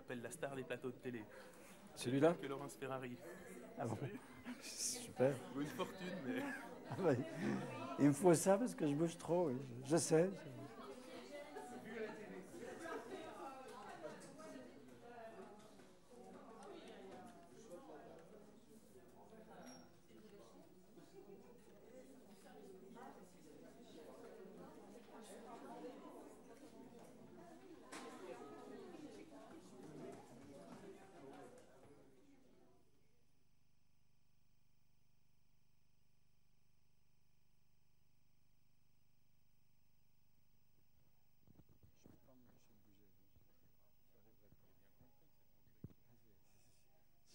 s'appelle La star des plateaux de télé. Celui-là? Que Laurence Ferrari. Ah bon? Super. Ou une fortune, mais... Ah bah, il me faut ça parce que je bouge trop, oui. Je sais.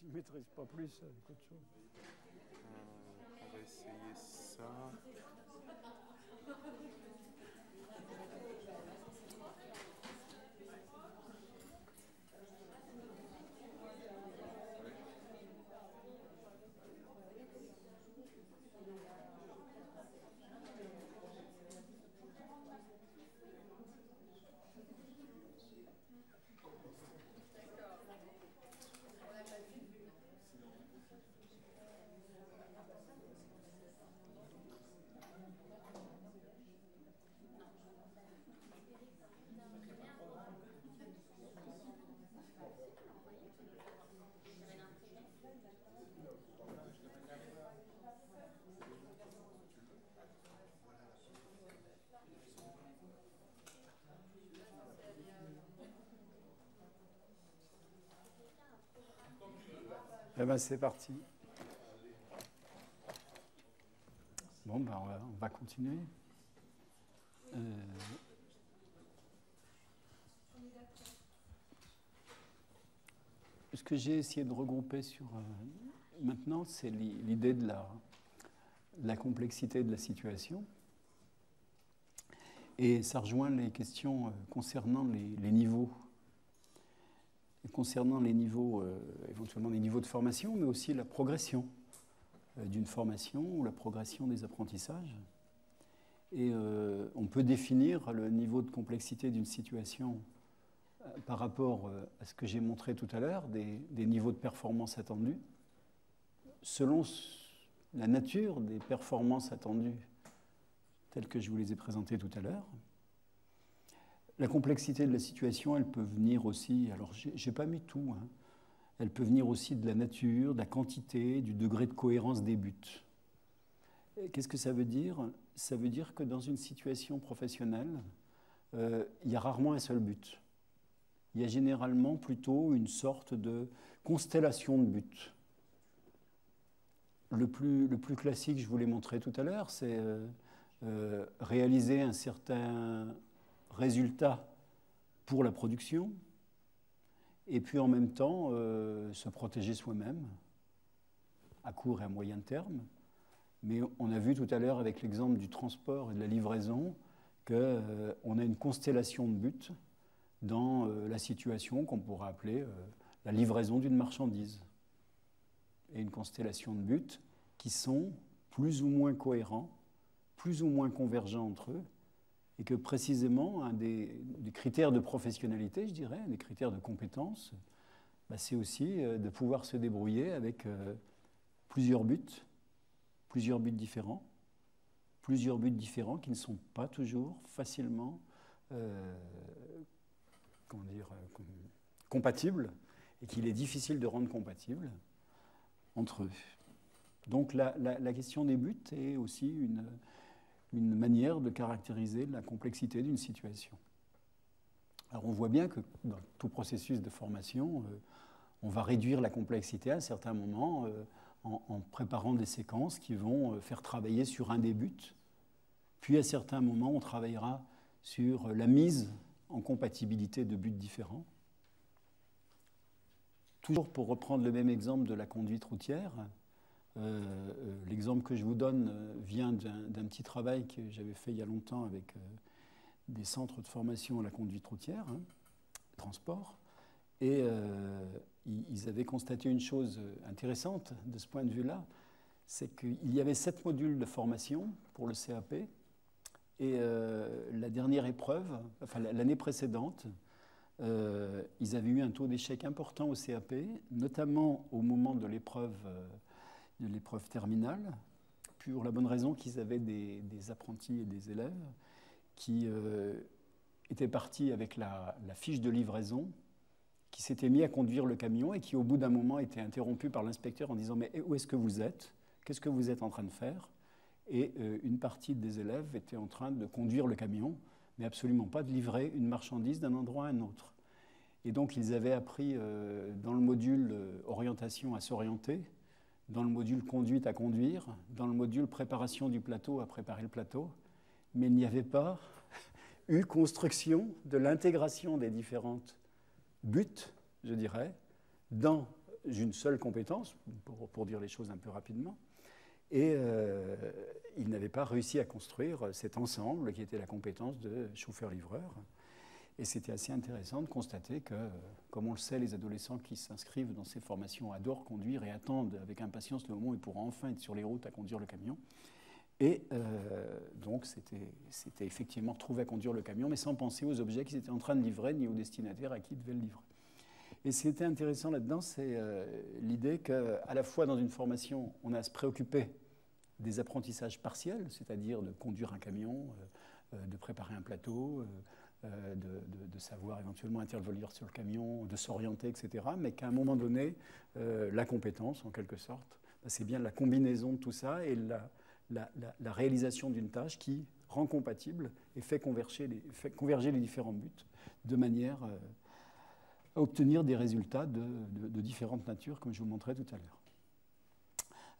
Je ne maîtrise pas plus qu'autre chose. On va essayer ça. Eh bien, c'est parti. Bon, ben, on va continuer. Ce que j'ai essayé de regrouper sur maintenant, c'est l'idée de la complexité de la situation. Et ça rejoint les questions concernant les niveaux. Concernant les niveaux, éventuellement les niveaux de formation, mais aussi la progression d'une formation ou la progression des apprentissages. Et on peut définir le niveau de complexité d'une situation par rapport à ce que j'ai montré tout à l'heure, des niveaux de performance attendus, selon la nature des performances attendues telles que je vous les ai présentées tout à l'heure. La complexité de la situation, elle peut venir aussi, alors j'ai pas mis tout, hein, elle peut venir aussi de la nature, de la quantité, du degré de cohérence des buts. Qu'est-ce que ça veut dire? Ça veut dire que dans une situation professionnelle, il y a rarement un seul but. Il y a généralement plutôt une sorte de constellation de buts. Le plus classique, je vous l'ai montré tout à l'heure, c'est réaliser un certain résultat pour la production, et puis en même temps se protéger soi-même, à court et à moyen terme. Mais on a vu tout à l'heure avec l'exemple du transport et de la livraison qu'on a une constellation de buts dans la situation qu'on pourrait appeler la livraison d'une marchandise. Et une constellation de buts qui sont plus ou moins cohérents, plus ou moins convergents entre eux, et que précisément un des critères de professionnalité, je dirais, des critères de compétence, bah, c'est aussi de pouvoir se débrouiller avec plusieurs buts différents qui ne sont pas toujours facilement compatibles et qu'il est difficile de rendre compatibles entre eux. Donc la question des buts est aussi une manière de caractériser la complexité d'une situation. Alors on voit bien que dans tout processus de formation, on va réduire la complexité à un certain moment en préparant des séquences qui vont faire travailler sur un des buts. Puis à certains moments, on travaillera sur la mise en compatibilité de buts différents. Toujours pour reprendre le même exemple de la conduite routière, l'exemple que je vous donne vient d'un petit travail que j'avais fait il y a longtemps avec des centres de formation à la conduite routière, transport, et ils avaient constaté une chose intéressante de ce point de vue-là, c'est qu'il y avait 7 modules de formation pour le CAP, et la dernière épreuve, enfin l'année précédente, ils avaient eu un taux d'échec important au CAP, notamment au moment de l'épreuve terminale, pour la bonne raison qu'ils avaient des apprentis et des élèves qui étaient partis avec la fiche de livraison, qui s'étaient mis à conduire le camion et qui, au bout d'un moment, étaient interrompus par l'inspecteur en disant « Mais où est-ce que vous êtes? Qu'est-ce que vous êtes en train de faire ?» Et une partie des élèves était en train de conduire le camion, mais absolument pas de livrer une marchandise d'un endroit à un autre. Et donc, ils avaient appris dans le module orientation à s'orienter, dans le module conduite à conduire, dans le module préparation du plateau à préparer le plateau, mais il n'y avait pas eu construction de l'intégration des différentes buts, je dirais, dans une seule compétence, pour dire les choses un peu rapidement, et ils n'avaient pas réussi à construire cet ensemble qui était la compétence de chauffeur-livreur. Et c'était assez intéressant de constater que, comme on le sait, les adolescents qui s'inscrivent dans ces formations adorent conduire et attendent avec impatience le moment où ils pourront enfin être sur les routes à conduire le camion. Et donc, c'était effectivement retrouver à conduire le camion, mais sans penser aux objets qu'ils étaient en train de livrer, ni aux destinataires à qui ils devaient le livrer. Et ce qui était intéressant là-dedans, c'est l'idée qu'à la fois dans une formation, on a à se préoccuper des apprentissages partiels, c'est-à-dire de conduire un camion, de préparer un plateau, de savoir éventuellement intervenir sur le camion, de s'orienter, etc. Mais qu'à un moment donné, la compétence, en quelque sorte, c'est bien la combinaison de tout ça et la réalisation d'une tâche qui rend compatible et fait converger les différents buts de manière à obtenir des résultats de différentes natures, comme je vous montrais tout à l'heure.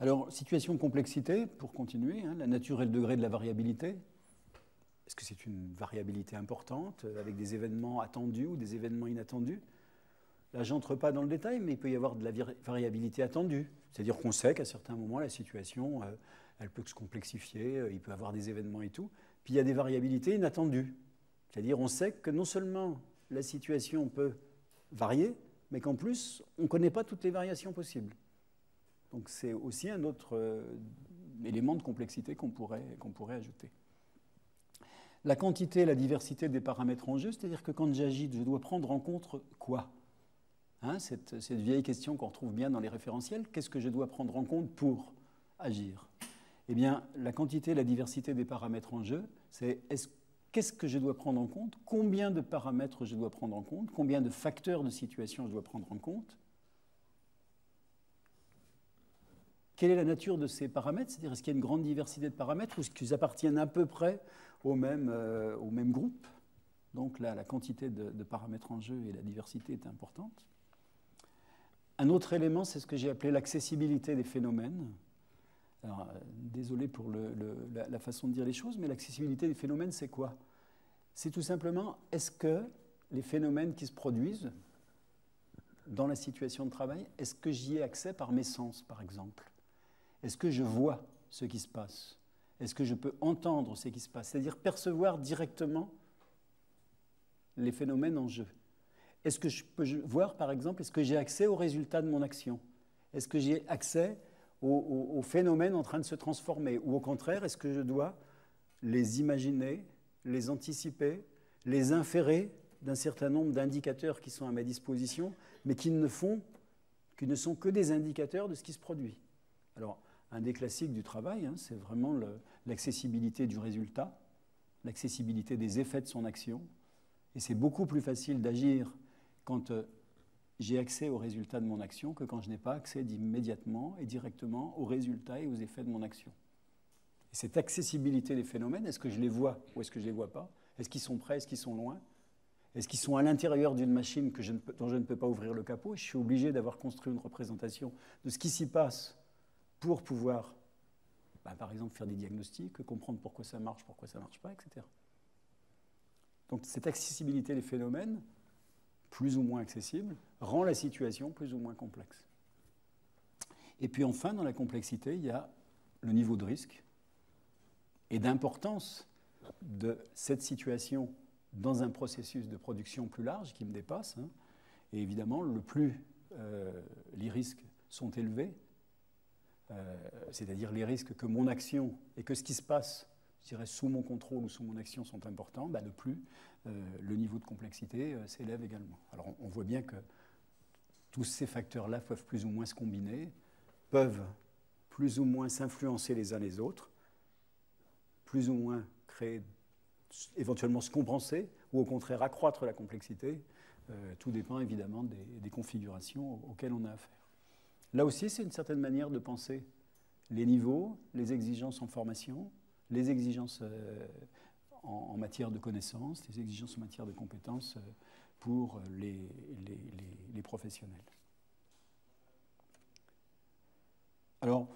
Alors, situation de complexité, pour continuer, la nature et le degré de la variabilité. Est-ce que c'est une variabilité importante, avec des événements attendus ou des événements inattendus? Là, je n'entre pas dans le détail, mais il peut y avoir de la variabilité attendue. C'est-à-dire qu'on sait qu'à certains moments, la situation, elle peut se complexifier, il peut y avoir des événements et tout. Puis il y a des variabilités inattendues. C'est-à-dire on sait que non seulement la situation peut varier, mais qu'en plus, on ne connaît pas toutes les variations possibles. Donc c'est aussi un autre élément de complexité qu'on pourrait ajouter. La quantité et la diversité des paramètres en jeu, c'est-à-dire que quand j'agis, je dois prendre en compte quoi? Cette vieille question qu'on retrouve bien dans les référentiels, qu'est-ce que je dois prendre en compte pour agir? Eh bien, la quantité et la diversité des paramètres en jeu, c'est qu'est-ce que je dois prendre en compte? Combien de paramètres je dois prendre en compte? Combien de facteurs de situation je dois prendre en compte? Quelle est la nature de ces paramètres? C'est-à-dire, est-ce qu'il y a une grande diversité de paramètres ou est-ce qu'ils appartiennent à peu près au même groupe? Donc là, la quantité de paramètres en jeu et la diversité est importante. Un autre élément, c'est ce que j'ai appelé l'accessibilité des phénomènes. Alors, désolé pour la façon de dire les choses, mais l'accessibilité des phénomènes, c'est quoi? C'est tout simplement, est-ce que les phénomènes qui se produisent dans la situation de travail, est-ce que j'y ai accès par mes sens, par exemple? Est-ce que je vois ce qui se passe? Est-ce que je peux entendre ce qui se passe? C'est-à-dire percevoir directement les phénomènes en jeu. Est-ce que je peux voir, par exemple, est-ce que j'ai accès aux résultats de mon action? Est-ce que j'ai accès aux phénomènes en train de se transformer? Ou au contraire, est-ce que je dois les imaginer, les anticiper, les inférer d'un certain nombre d'indicateurs qui sont à ma disposition, mais qui ne sont que des indicateurs de ce qui se produit? Alors, un des classiques du travail, c'est vraiment l'accessibilité du résultat, l'accessibilité des effets de son action. Et c'est beaucoup plus facile d'agir quand j'ai accès aux résultats de mon action que quand je n'ai pas accès immédiatement et directement aux résultats et aux effets de mon action. Et cette accessibilité des phénomènes, est-ce que je les vois ou est-ce que je ne les vois pas? Est-ce qu'ils sont près? Est-ce qu'ils sont loin? Est-ce qu'ils sont à l'intérieur d'une machine dont je ne peux pas ouvrir le capot? Et je suis obligé d'avoir construit une représentation de ce qui s'y passe pour pouvoir, par exemple, faire des diagnostics, comprendre pourquoi ça marche pas, etc. Donc cette accessibilité des phénomènes, plus ou moins accessible, rend la situation plus ou moins complexe. Et puis enfin, dans la complexité, il y a le niveau de risque et d'importance de cette situation dans un processus de production plus large qui me dépasse. Et évidemment, le plus les risques sont élevés, c'est-à-dire les risques que mon action et que ce qui se passe je dirais, sous mon contrôle ou sous mon action sont importants, bah, le plus le niveau de complexité s'élève également. Alors on voit bien que tous ces facteurs-là peuvent plus ou moins se combiner, peuvent plus ou moins s'influencer les uns les autres, plus ou moins créer, éventuellement se compenser, ou au contraire accroître la complexité. Tout dépend évidemment des configurations auxquelles on a affaire. Là aussi, c'est une certaine manière de penser les niveaux, les exigences en formation, les exigences en matière de connaissances, les exigences en matière de compétences pour les professionnels. Alors,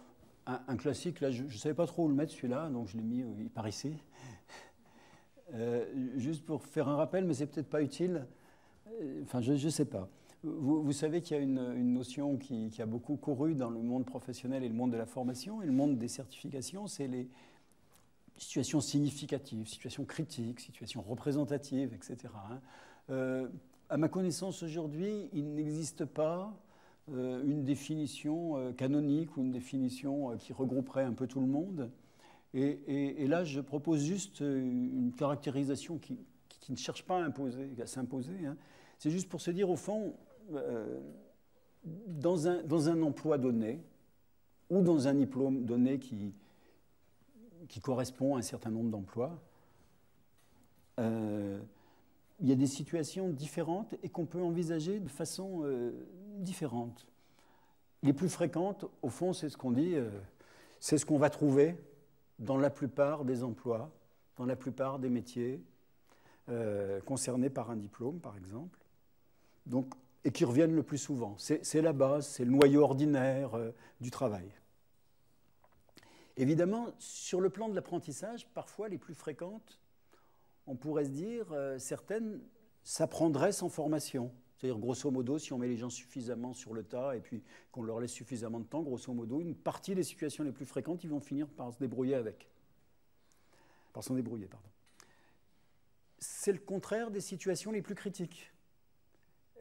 un classique, là, je ne savais pas trop où le mettre celui-là, donc je l'ai mis par ici. Juste pour faire un rappel, mais c'est peut-être pas utile. Enfin, je ne sais pas. Vous savez qu'il y a une notion qui a beaucoup couru dans le monde professionnel et le monde de la formation, et le monde des certifications, c'est les situations significatives, situations critiques, situations représentatives, etc. À ma connaissance aujourd'hui, il n'existe pas une définition canonique ou une définition qui regrouperait un peu tout le monde. Et là, je propose juste une caractérisation qui ne cherche pas à s'imposer. Hein. C'est juste pour se dire, au fond, dans un emploi donné ou dans un diplôme donné qui correspond à un certain nombre d'emplois, il y a des situations différentes et qu'on peut envisager de façon différente. Les plus fréquentes, au fond, c'est ce qu'on dit, c'est ce qu'on va trouver dans la plupart des emplois, dans la plupart des métiers concernés par un diplôme, par exemple, donc, et qui reviennent le plus souvent. C'est la base, c'est le noyau ordinaire du travail. Évidemment, sur le plan de l'apprentissage, parfois les plus fréquentes, on pourrait se dire, certaines s'apprendraient sans formation. C'est-à-dire, grosso modo, si on met les gens suffisamment sur le tas et puis qu'on leur laisse suffisamment de temps, grosso modo, une partie des situations les plus fréquentes, ils vont finir par se débrouiller avec. Par s'en débrouiller, pardon. C'est le contraire des situations les plus critiques.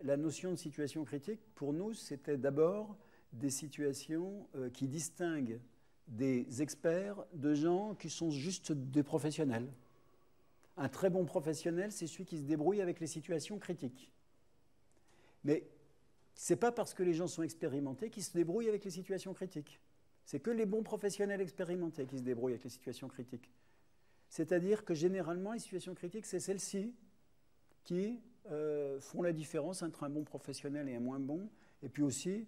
La notion de situation critique, pour nous, c'était d'abord des situations qui distinguent des experts de gens qui sont juste des professionnels. Un très bon professionnel, c'est celui qui se débrouille avec les situations critiques. Mais ce n'est pas parce que les gens sont expérimentés qu'ils se débrouillent avec les situations critiques. C'est que les bons professionnels expérimentés qui se débrouillent avec les situations critiques. C'est-à-dire que généralement, les situations critiques, c'est celles-ci qui font la différence entre un bon professionnel et un moins bon, et puis aussi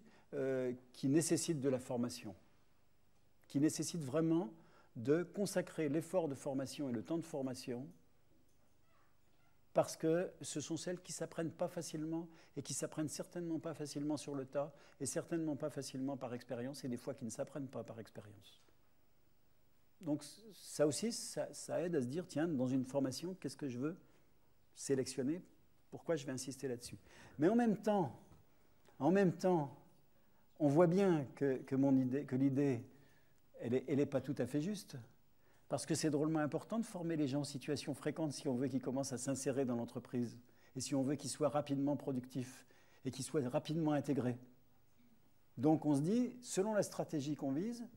qui nécessitent de la formation, qui nécessitent vraiment de consacrer l'effort de formation et le temps de formation, parce que ce sont celles qui ne s'apprennent pas facilement et qui ne s'apprennent certainement pas facilement sur le tas et certainement pas facilement par expérience et des fois qui ne s'apprennent pas par expérience. Donc ça aussi, ça aide à se dire, tiens, dans une formation, qu'est-ce que je veux sélectionner? Pourquoi je vais insister là-dessus? Mais en même temps, on voit bien que l'idée, elle n'est pas tout à fait juste. Parce que c'est drôlement important de former les gens en situation fréquente si on veut qu'ils commencent à s'insérer dans l'entreprise et si on veut qu'ils soient rapidement productifs et qu'ils soient rapidement intégrés. Donc on se dit, selon la stratégie qu'on vise,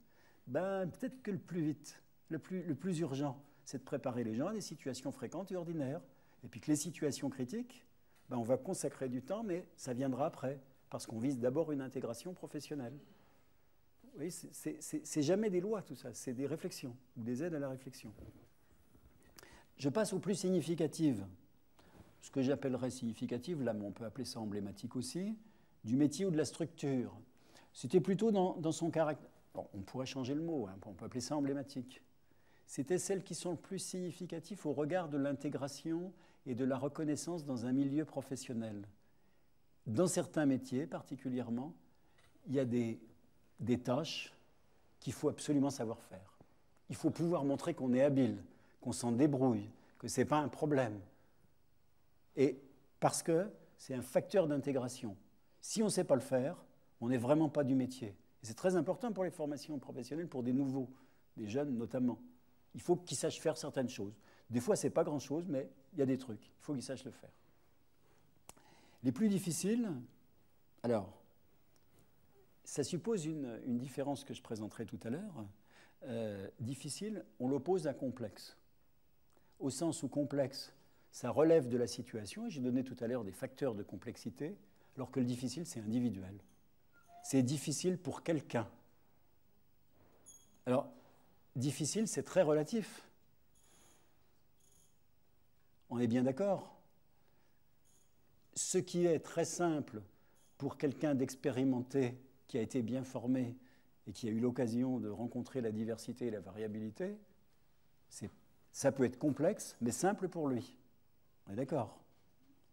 ben, peut-être que le plus vite, le plus urgent, c'est de préparer les gens à des situations fréquentes et ordinaires. Et puis que les situations critiques, ben, on va consacrer du temps, mais ça viendra après, parce qu'on vise d'abord une intégration professionnelle. Oui, c'est jamais des lois tout ça, c'est des réflexions, ou des aides à la réflexion. Je passe aux plus significatives. Ce que j'appellerais significative, là on peut appeler ça emblématique aussi, du métier ou de la structure. C'était plutôt dans son caractère, bon, on pourrait changer le mot, hein, on peut appeler ça emblématique. C'était celles qui sont le plus significatives au regard de l'intégration et de la reconnaissance dans un milieu professionnel. Dans certains métiers particulièrement, il y a des tâches qu'il faut absolument savoir faire. Il faut pouvoir montrer qu'on est habile, qu'on s'en débrouille, que ce n'est pas un problème. Et parce que c'est un facteur d'intégration. Si on ne sait pas le faire, on n'est vraiment pas du métier. Et c'est très important pour les formations professionnelles, pour des nouveaux, des jeunes notamment. Il faut qu'ils sachent faire certaines choses. Des fois, ce n'est pas grand-chose, mais il y a des trucs. Il faut qu'ils sachent le faire. Les plus difficiles, alors, ça suppose une différence que je présenterai tout à l'heure difficile, on l'oppose à complexe. Au sens où complexe, ça relève de la situation, et j'ai donné tout à l'heure des facteurs de complexité, alors que le difficile, c'est individuel. C'est difficile pour quelqu'un. Alors, difficile, c'est très relatif. On est bien d'accord. Ce qui est très simple pour quelqu'un d'expérimenté, qui a été bien formé et qui a eu l'occasion de rencontrer la diversité et la variabilité, ça peut être complexe, mais simple pour lui. On est d'accord.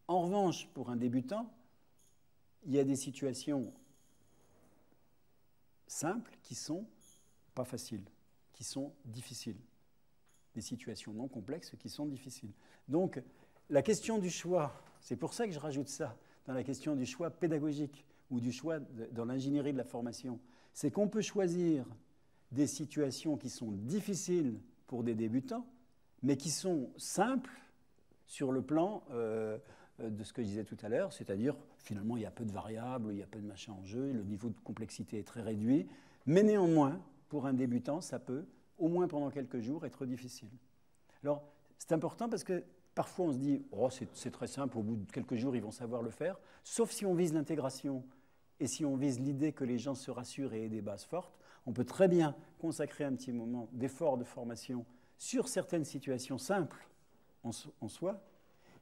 En revanche, pour un débutant, il y a des situations simples qui sont pas faciles, qui sont difficiles. Des situations non complexes qui sont difficiles. Donc, la question du choix, c'est pour ça que je rajoute ça dans la question du choix pédagogique ou du choix dans l'ingénierie de la formation, c'est qu'on peut choisir des situations qui sont difficiles pour des débutants, mais qui sont simples sur le plan de ce que je disais tout à l'heure, c'est-à-dire finalement il y a peu de variables, il y a peu de machins en jeu, le niveau de complexité est très réduit, mais néanmoins, pour un débutant, ça peut, au moins pendant quelques jours, être difficile. Alors, c'est important parce que parfois on se dit « oh, c'est très simple, au bout de quelques jours, ils vont savoir le faire », sauf si on vise l'intégration et si on vise l'idée que les gens se rassurent et aient des bases fortes, on peut très bien consacrer un petit moment d'effort de formation sur certaines situations simples en soi,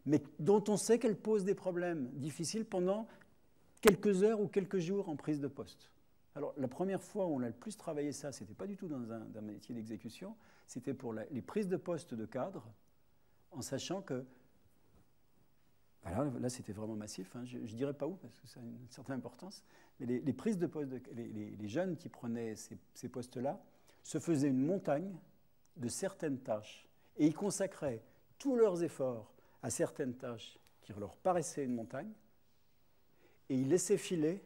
mais dont on sait qu'elles posent des problèmes difficiles pendant quelques heures ou quelques jours en prise de poste. Alors, la première fois où on a le plus travaillé ça, ce n'était pas du tout dans un métier d'exécution, c'était pour les prises de poste de cadre, en sachant que, voilà, là c'était vraiment massif, hein, je ne dirais pas où, parce que ça a une certaine importance, mais les prises de poste, les jeunes qui prenaient ces postes-là, se faisaient une montagne de certaines tâches, et ils consacraient tous leurs efforts à certaines tâches qui leur paraissaient une montagne, et ils laissaient filer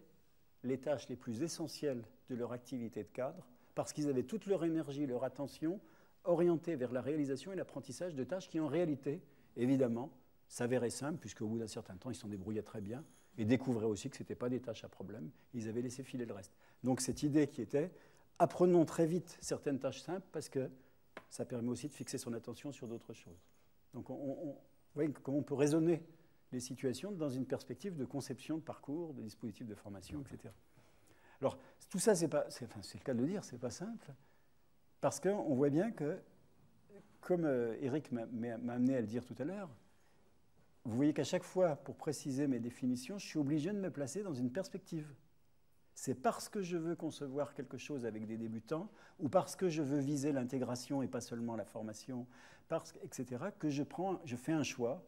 les tâches les plus essentielles de leur activité de cadre, parce qu'ils avaient toute leur énergie, leur attention orientée vers la réalisation et l'apprentissage de tâches qui, en réalité, évidemment, s'avéraient simples, puisqu'au bout d'un certain temps, ils s'en débrouillaient très bien, et découvraient aussi que ce n'était pas des tâches à problème, ils avaient laissé filer le reste. Donc cette idée qui était, apprenons très vite certaines tâches simples, parce que ça permet aussi de fixer son attention sur d'autres choses. Donc vous voyez comment on peut raisonner les situations dans une perspective de conception de parcours, de dispositifs de formation, etc. Alors, tout ça, c'est le cas de le dire, c'est pas simple, parce qu'on voit bien que, comme Eric m'a amené à le dire tout à l'heure, vous voyez qu'à chaque fois, pour préciser mes définitions, je suis obligé de me placer dans une perspective. C'est parce que je veux concevoir quelque chose avec des débutants, ou parce que je veux viser l'intégration et pas seulement la formation, etc., que je fais un choix,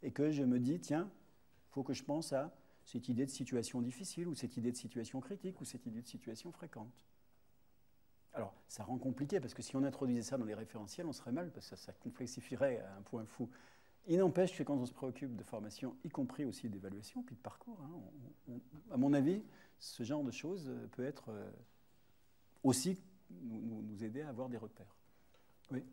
et que je me dis, tiens, il faut que je pense à cette idée de situation difficile, ou cette idée de situation critique, ou cette idée de situation fréquente. Alors, ça rend compliqué, parce que si on introduisait ça dans les référentiels, on serait mal, parce que ça complexifierait à un point fou. Il n'empêche que quand on se préoccupe de formation, y compris aussi d'évaluation, puis de parcours, hein, à mon avis, ce genre de choses peut être aussi nous aider à avoir des repères. Oui.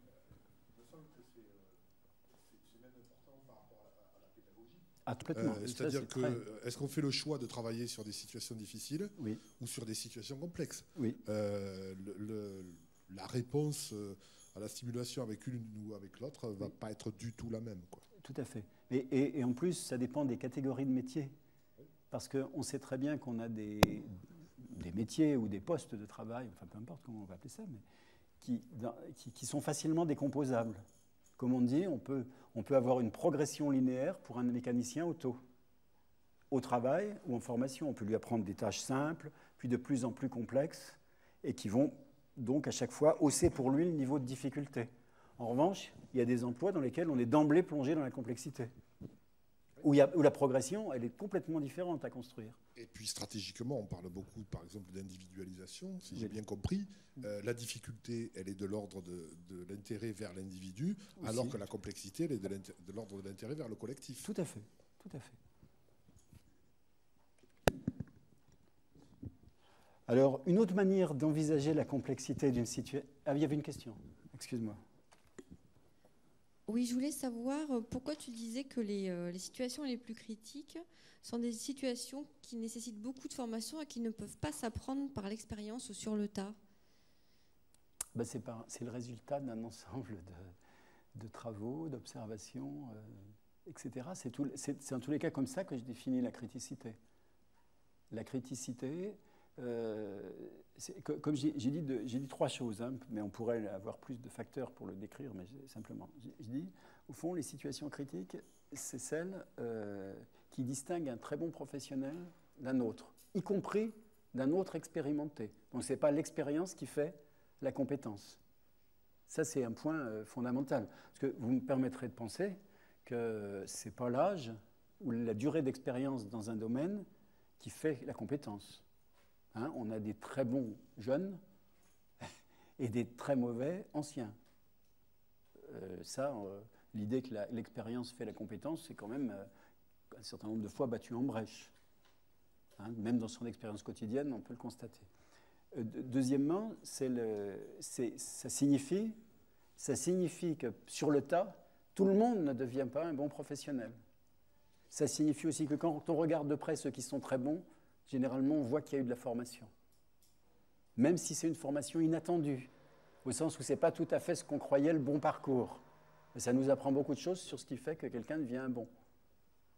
Ah, complètement. C'est-à-dire que, est-ce qu'on fait le choix de travailler sur des situations difficiles oui. ou sur des situations complexes? Oui. La réponse à la stimulation avec une ou avec l'autre ne va pas être du tout la même, quoi. Tout à fait. Et en plus, ça dépend des catégories de métiers. Parce qu'on sait très bien qu'on a des métiers ou des postes de travail, enfin peu importe comment on va appeler ça, mais qui sont facilement décomposables. Comme on dit, on peut avoir une progression linéaire pour un mécanicien auto. Au travail ou en formation, on peut lui apprendre des tâches simples, puis de plus en plus complexes, et qui vont donc à chaque fois hausser pour lui le niveau de difficulté. En revanche, il y a des emplois dans lesquels on est d'emblée plongé dans la complexité, où la progression, elle est complètement différente à construire. Et puis stratégiquement, on parle beaucoup, par exemple, d'individualisation, si j'ai bien compris. La difficulté, elle est de l'ordre de l'intérêt vers l'individu, alors que la complexité, elle est de l'ordre de l'intérêt vers le collectif. Tout à fait, tout à fait. Alors, une autre manière d'envisager la complexité d'une situation... Ah, il y avait une question, excuse-moi. Oui, je voulais savoir pourquoi tu disais que les situations les plus critiques sont des situations qui nécessitent beaucoup de formation et qui ne peuvent pas s'apprendre par l'expérience ou sur le tas. Ben, c'est le résultat d'un ensemble de travaux, d'observations, etc. C'est en tous les cas comme ça que je définis la criticité. La criticité, comme j'ai dit trois choses, hein, mais on pourrait avoir plus de facteurs pour le décrire, mais simplement, je dis, au fond, les situations critiques, c'est celles qui distinguent un très bon professionnel d'un autre, y compris d'un autre expérimenté. Donc ce n'est pas l'expérience qui fait la compétence. Ça, c'est un point fondamental. Parce que vous me permettrez de penser que ce n'est pas l'âge ou la durée d'expérience dans un domaine qui fait la compétence. Hein, on a des très bons jeunes et des très mauvais anciens. L'idée que l'expérience fait la compétence, c'est quand même un certain nombre de fois battu en brèche. Hein, même dans son expérience quotidienne, on peut le constater. Deuxièmement, ça signifie que sur le tas, tout le monde ne devient pas un bon professionnel. Ça signifie aussi que quand on regarde de près ceux qui sont très bons, généralement on voit qu'il y a eu de la formation. Même si c'est une formation inattendue, au sens où ce n'est pas tout à fait ce qu'on croyait le bon parcours. Mais ça nous apprend beaucoup de choses sur ce qui fait que quelqu'un devient un bon.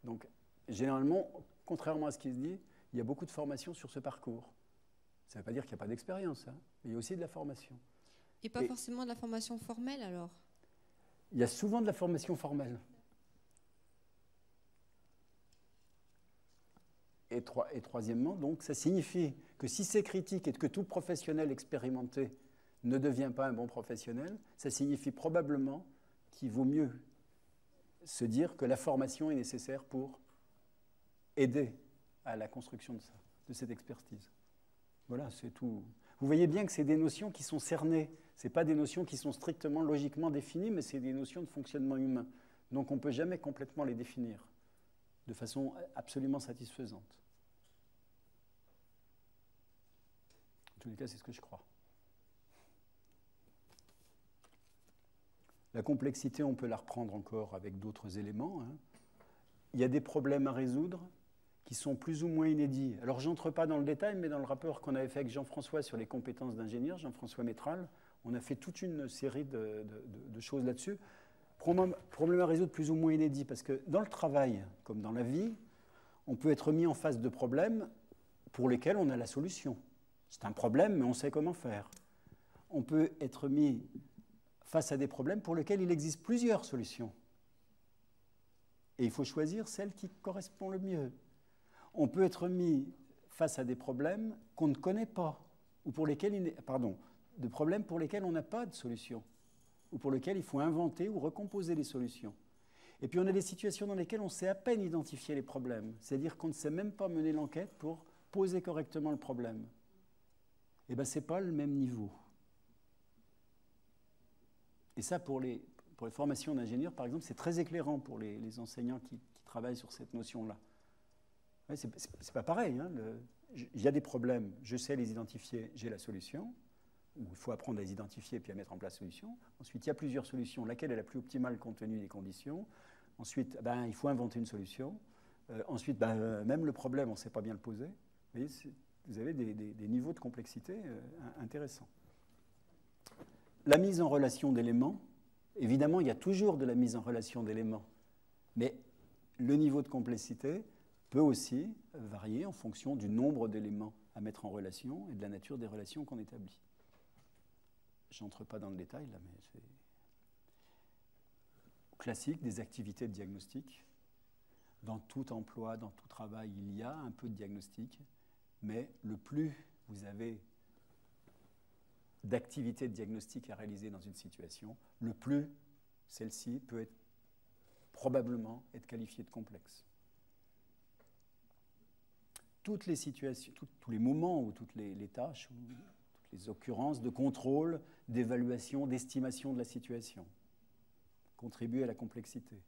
Donc, généralement, contrairement à ce qui se dit, il y a beaucoup de formation sur ce parcours. Ça ne veut pas dire qu'il n'y a pas d'expérience, hein, mais il y a aussi de la formation. Et pas forcément de la formation formelle, alors? Il y a souvent de la formation formelle. Et troisièmement, donc, ça signifie que si c'est critique et que tout professionnel expérimenté ne devient pas un bon professionnel, ça signifie probablement qu'il vaut mieux se dire que la formation est nécessaire pour aider à la construction de cette expertise. Voilà, c'est tout. Vous voyez bien que c'est des notions qui sont cernées. Ce n'est pas des notions qui sont strictement logiquement définies, mais c'est des notions de fonctionnement humain. Donc on ne peut jamais complètement les définir de façon absolument satisfaisante. En tous les cas, c'est ce que je crois. La complexité, on peut la reprendre encore avec d'autres éléments. Hein. Il y a des problèmes à résoudre qui sont plus ou moins inédits. Alors, je n'entre pas dans le détail, mais dans le rapport qu'on avait fait avec Jean-François sur les compétences d'ingénieur, Jean-François Métral, on a fait toute une série de choses là-dessus. Problème à résoudre plus ou moins inédit, parce que dans le travail, comme dans la vie, on peut être mis en face de problèmes pour lesquels on a la solution. C'est un problème, mais on sait comment faire. On peut être mis face à des problèmes pour lesquels il existe plusieurs solutions. Et il faut choisir celle qui correspond le mieux. On peut être mis face à des problèmes qu'on ne connaît pas, ou pour lesquels de problèmes pour lesquels on n'a pas de solution, ou pour lesquels il faut inventer ou recomposer les solutions. Et puis on a des situations dans lesquelles on sait à peine identifier les problèmes, c'est-à-dire qu'on ne sait même pas mener l'enquête pour poser correctement le problème. Eh bien, ce n'est pas le même niveau. Et ça, pour les formations d'ingénieurs, par exemple, c'est très éclairant pour les enseignants qui travaillent sur cette notion-là. Ouais, c'est pas pareil. Hein, il y a des problèmes, je sais les identifier, j'ai la solution. Il faut apprendre à les identifier puis à mettre en place la solution. Ensuite, il y a plusieurs solutions. Laquelle est la plus optimale compte tenu des conditions? Ensuite, il faut inventer une solution. Ensuite, même le problème, on ne sait pas bien le poser. Vous voyez, vous avez des niveaux de complexité intéressants. La mise en relation d'éléments, évidemment, il y a toujours de la mise en relation d'éléments, mais le niveau de complexité peut aussi varier en fonction du nombre d'éléments à mettre en relation et de la nature des relations qu'on établit. Je n'entre pas dans le détail, là, mais c'est classique des activités de diagnostic. Dans tout emploi, dans tout travail, il y a un peu de diagnostic, mais le plus vous avez d'activités de diagnostic à réaliser dans une situation, le plus celle-ci peut probablement être qualifiée de complexe. Toutes les situations, tous les moments ou toutes les tâches, ou toutes les occurrences de contrôle, d'évaluation, d'estimation de la situation contribuent à la complexité.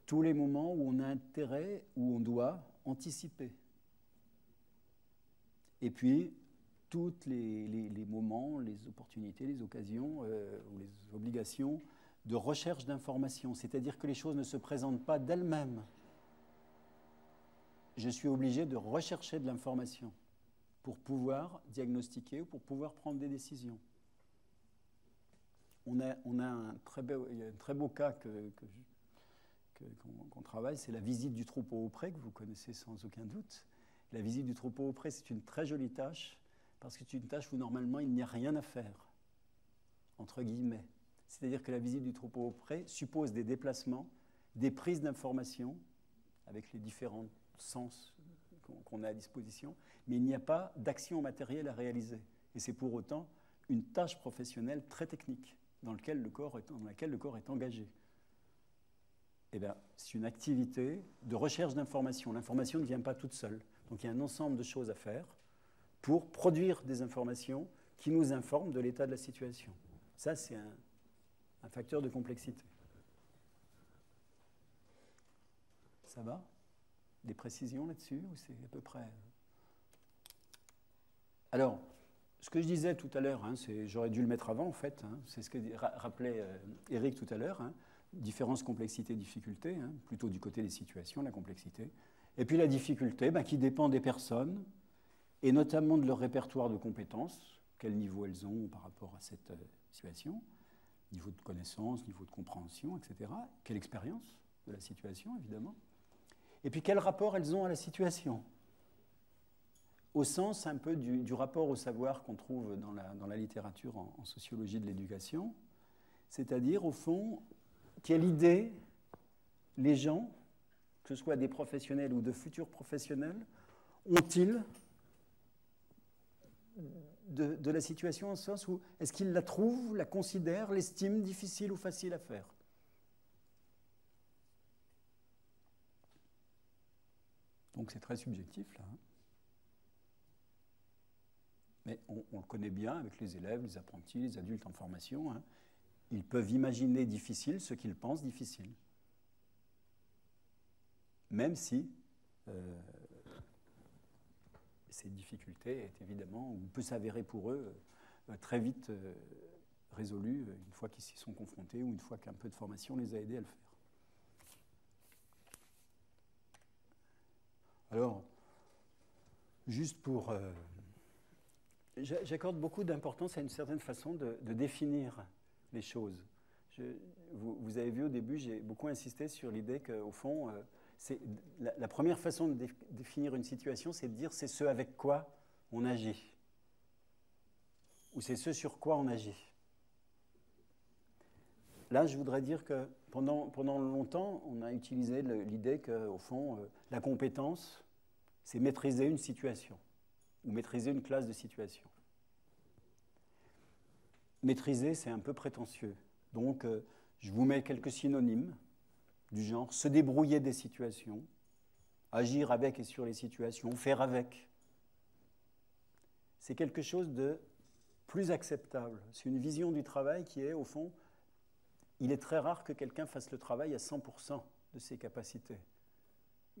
Tous les moments où on a intérêt, où on doit anticiper. Et puis, tous les moments, les opportunités, les occasions ou les obligations de recherche d'informations, c'est-à-dire que les choses ne se présentent pas d'elles-mêmes. Je suis obligé de rechercher de l'information pour pouvoir diagnostiquer ou pour pouvoir prendre des décisions. on a il y a un très beau cas qu'on travaille, c'est la visite du troupeau auprès, que vous connaissez sans aucun doute. La visite du troupeau auprès, c'est une très jolie tâche, parce que c'est une tâche où normalement il n'y a rien à faire, entre guillemets. C'est-à-dire que la visite du troupeau auprès suppose des déplacements, des prises d'informations, avec les différents sens qu'on a à disposition, mais il n'y a pas d'action matérielle à réaliser. Et c'est pour autant une tâche professionnelle très technique, dans laquelle le corps est engagé. Eh bien, c'est une activité de recherche d'informations. L'information ne vient pas toute seule. Donc il y a un ensemble de choses à faire pour produire des informations qui nous informent de l'état de la situation. Ça, c'est un facteur de complexité. Ça va? Des précisions là-dessus ou c'est à peu près... Alors, ce que je disais tout à l'heure, hein, j'aurais dû le mettre avant en fait, hein, c'est ce que rappelait Eric tout à l'heure, hein, différence, complexité, difficulté, hein, plutôt du côté des situations, la complexité. Et puis la difficulté qui dépend des personnes et notamment de leur répertoire de compétences, quel niveau elles ont par rapport à cette situation, niveau de connaissance, niveau de compréhension, etc. Quelle expérience de la situation, évidemment. Et puis quel rapport elles ont à la situation, au sens un peu du rapport au savoir qu'on trouve dans la littérature en sociologie de l'éducation, c'est-à-dire, au fond, quelle idée les gens, que ce soit des professionnels ou de futurs professionnels, ont-ils de la situation, en ce sens où est-ce qu'ils la trouvent, la considèrent, l'estiment difficile ou facile à faire? Donc c'est très subjectif, là. Hein. Mais on le connaît bien avec les élèves, les apprentis, les adultes en formation. Hein. Ils peuvent imaginer difficile ce qu'ils pensent difficile. Même si cette difficulté est évidemment, ou peut s'avérer pour eux, très vite résolue une fois qu'ils s'y sont confrontés ou une fois qu'un peu de formation les a aidés à le faire. Alors, juste pour... j'accorde beaucoup d'importance à une certaine façon de définir les choses. Vous avez vu au début, j'ai beaucoup insisté sur l'idée qu'au fond, la première façon de définir une situation, c'est de dire c'est ce avec quoi on agit. Ou c'est ce sur quoi on agit. Là, je voudrais dire que pendant longtemps, on a utilisé l'idée qu'au fond, la compétence, c'est maîtriser une situation ou maîtriser une classe de situation. Maîtriser, c'est un peu prétentieux. Donc, je vous mets quelques synonymes du genre se débrouiller des situations, agir avec et sur les situations, faire avec. C'est quelque chose de plus acceptable. C'est une vision du travail qui est, au fond, il est très rare que quelqu'un fasse le travail à 100% de ses capacités.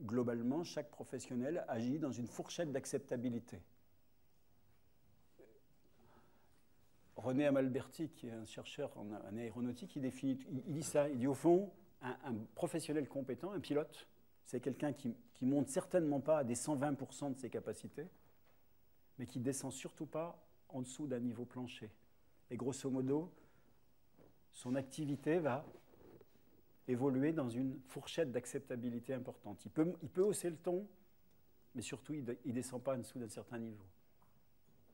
Globalement, chaque professionnel agit dans une fourchette d'acceptabilité. René Amalberti, qui est un chercheur en aéronautique, il dit ça, il dit au fond, un professionnel compétent, un pilote, c'est quelqu'un qui monte certainement pas à des 120% de ses capacités, mais qui descend surtout pas en dessous d'un niveau plancher. Et grosso modo, son activité va évoluer dans une fourchette d'acceptabilité importante. Il peut hausser le ton, mais surtout, il ne descend pas en dessous d'un certain niveau.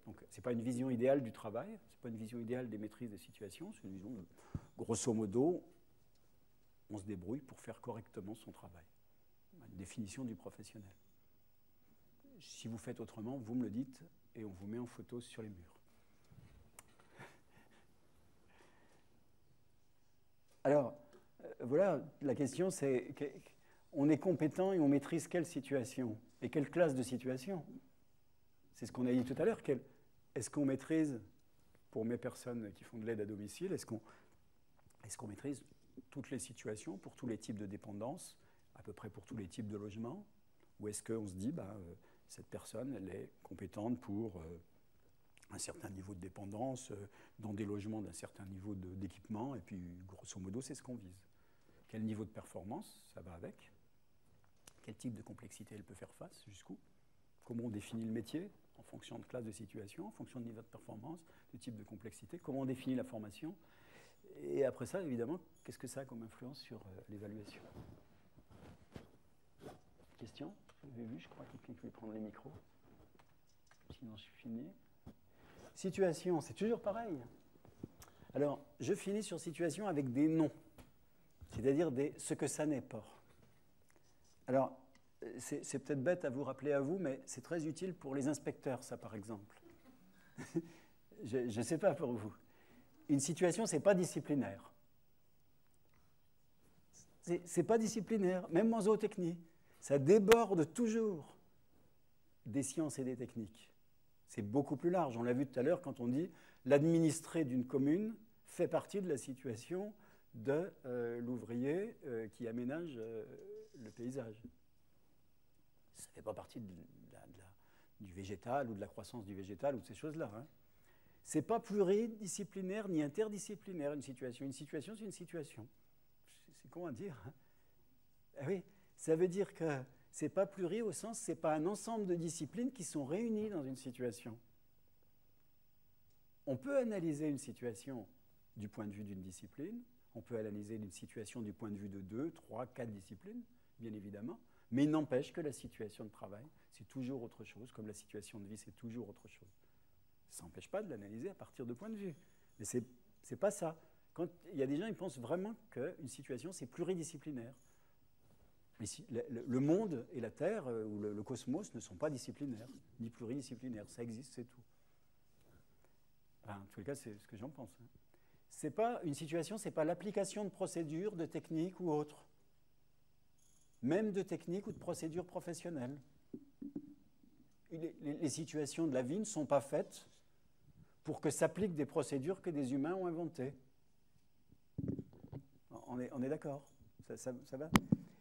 Donc, ce n'est pas une vision idéale du travail, ce n'est pas une vision idéale des maîtrises des situations, c'est une vision de, grosso modo, on se débrouille pour faire correctement son travail. Une définition du professionnel. Si vous faites autrement, vous me le dites et on vous met en photo sur les murs. Alors, voilà, la question c'est, on est compétent et on maîtrise quelle situation et quelle classe de situation? C'est ce qu'on a dit tout à l'heure. Est-ce qu'on maîtrise, pour mes personnes qui font de l'aide à domicile, est-ce qu'on maîtrise toutes les situations, pour tous les types de dépendance, à peu près pour tous les types de logements? Ou est-ce qu'on se dit, cette personne, elle est compétente pour un certain niveau de dépendance, dans des logements d'un certain niveau d'équipement, et puis grosso modo, c'est ce qu'on vise. Quel niveau de performance, ça va avec? Quel type de complexité elle peut faire face, jusqu'où? Comment on définit le métier, en fonction de classe de situation, en fonction de niveau de performance, de type de complexité? Comment on définit la formation? Et après ça, évidemment, qu'est-ce que ça a comme influence sur l'évaluation? Question? Vous avez vu, je crois, quelqu'un qui veut prendre les micros. Sinon, je finis. Situation, c'est toujours pareil. Alors, je finis sur situation avec des noms, c'est-à-dire ce que ça n'est pas. Alors, c'est peut-être bête à vous rappeler à vous, mais c'est très utile pour les inspecteurs, ça, par exemple. Je ne sais pas pour vous. Une situation, ce n'est pas disciplinaire. C'est pas disciplinaire, même en zootechnie. Ça déborde toujours des sciences et des techniques. C'est beaucoup plus large. On l'a vu tout à l'heure quand on dit l'administré d'une commune fait partie de la situation de l'ouvrier qui aménage le paysage. Ça ne fait pas partie du végétal ou de la croissance du végétal ou de ces choses-là. Hein. Ce n'est pas pluridisciplinaire ni interdisciplinaire une situation. Une situation, c'est une situation. C'est con à dire. Hein. Ah oui, ça veut dire que ce n'est pas pluri au sens, ce n'est pas un ensemble de disciplines qui sont réunies dans une situation. On peut analyser une situation du point de vue d'une discipline, on peut analyser une situation du point de vue de 2, 3, 4 disciplines, bien évidemment, mais il n'empêche que la situation de travail, c'est toujours autre chose, comme la situation de vie, c'est toujours autre chose. Ça n'empêche pas de l'analyser à partir de points de vue. Mais ce n'est pas ça. Quand il y a des gens qui pensent vraiment qu'une situation, c'est pluridisciplinaire. Le monde et la Terre ou le cosmos ne sont pas disciplinaires, ni pluridisciplinaires. Ça existe, c'est tout. Enfin, en tout cas, c'est ce que j'en pense. Hein. C'est pas une situation, ce n'est pas l'application de procédures, de techniques ou autres. Même de techniques ou de procédures professionnelles. Les situations de la vie ne sont pas faites pour que s'appliquent des procédures que des humains ont inventées. On est d'accord? Ça va?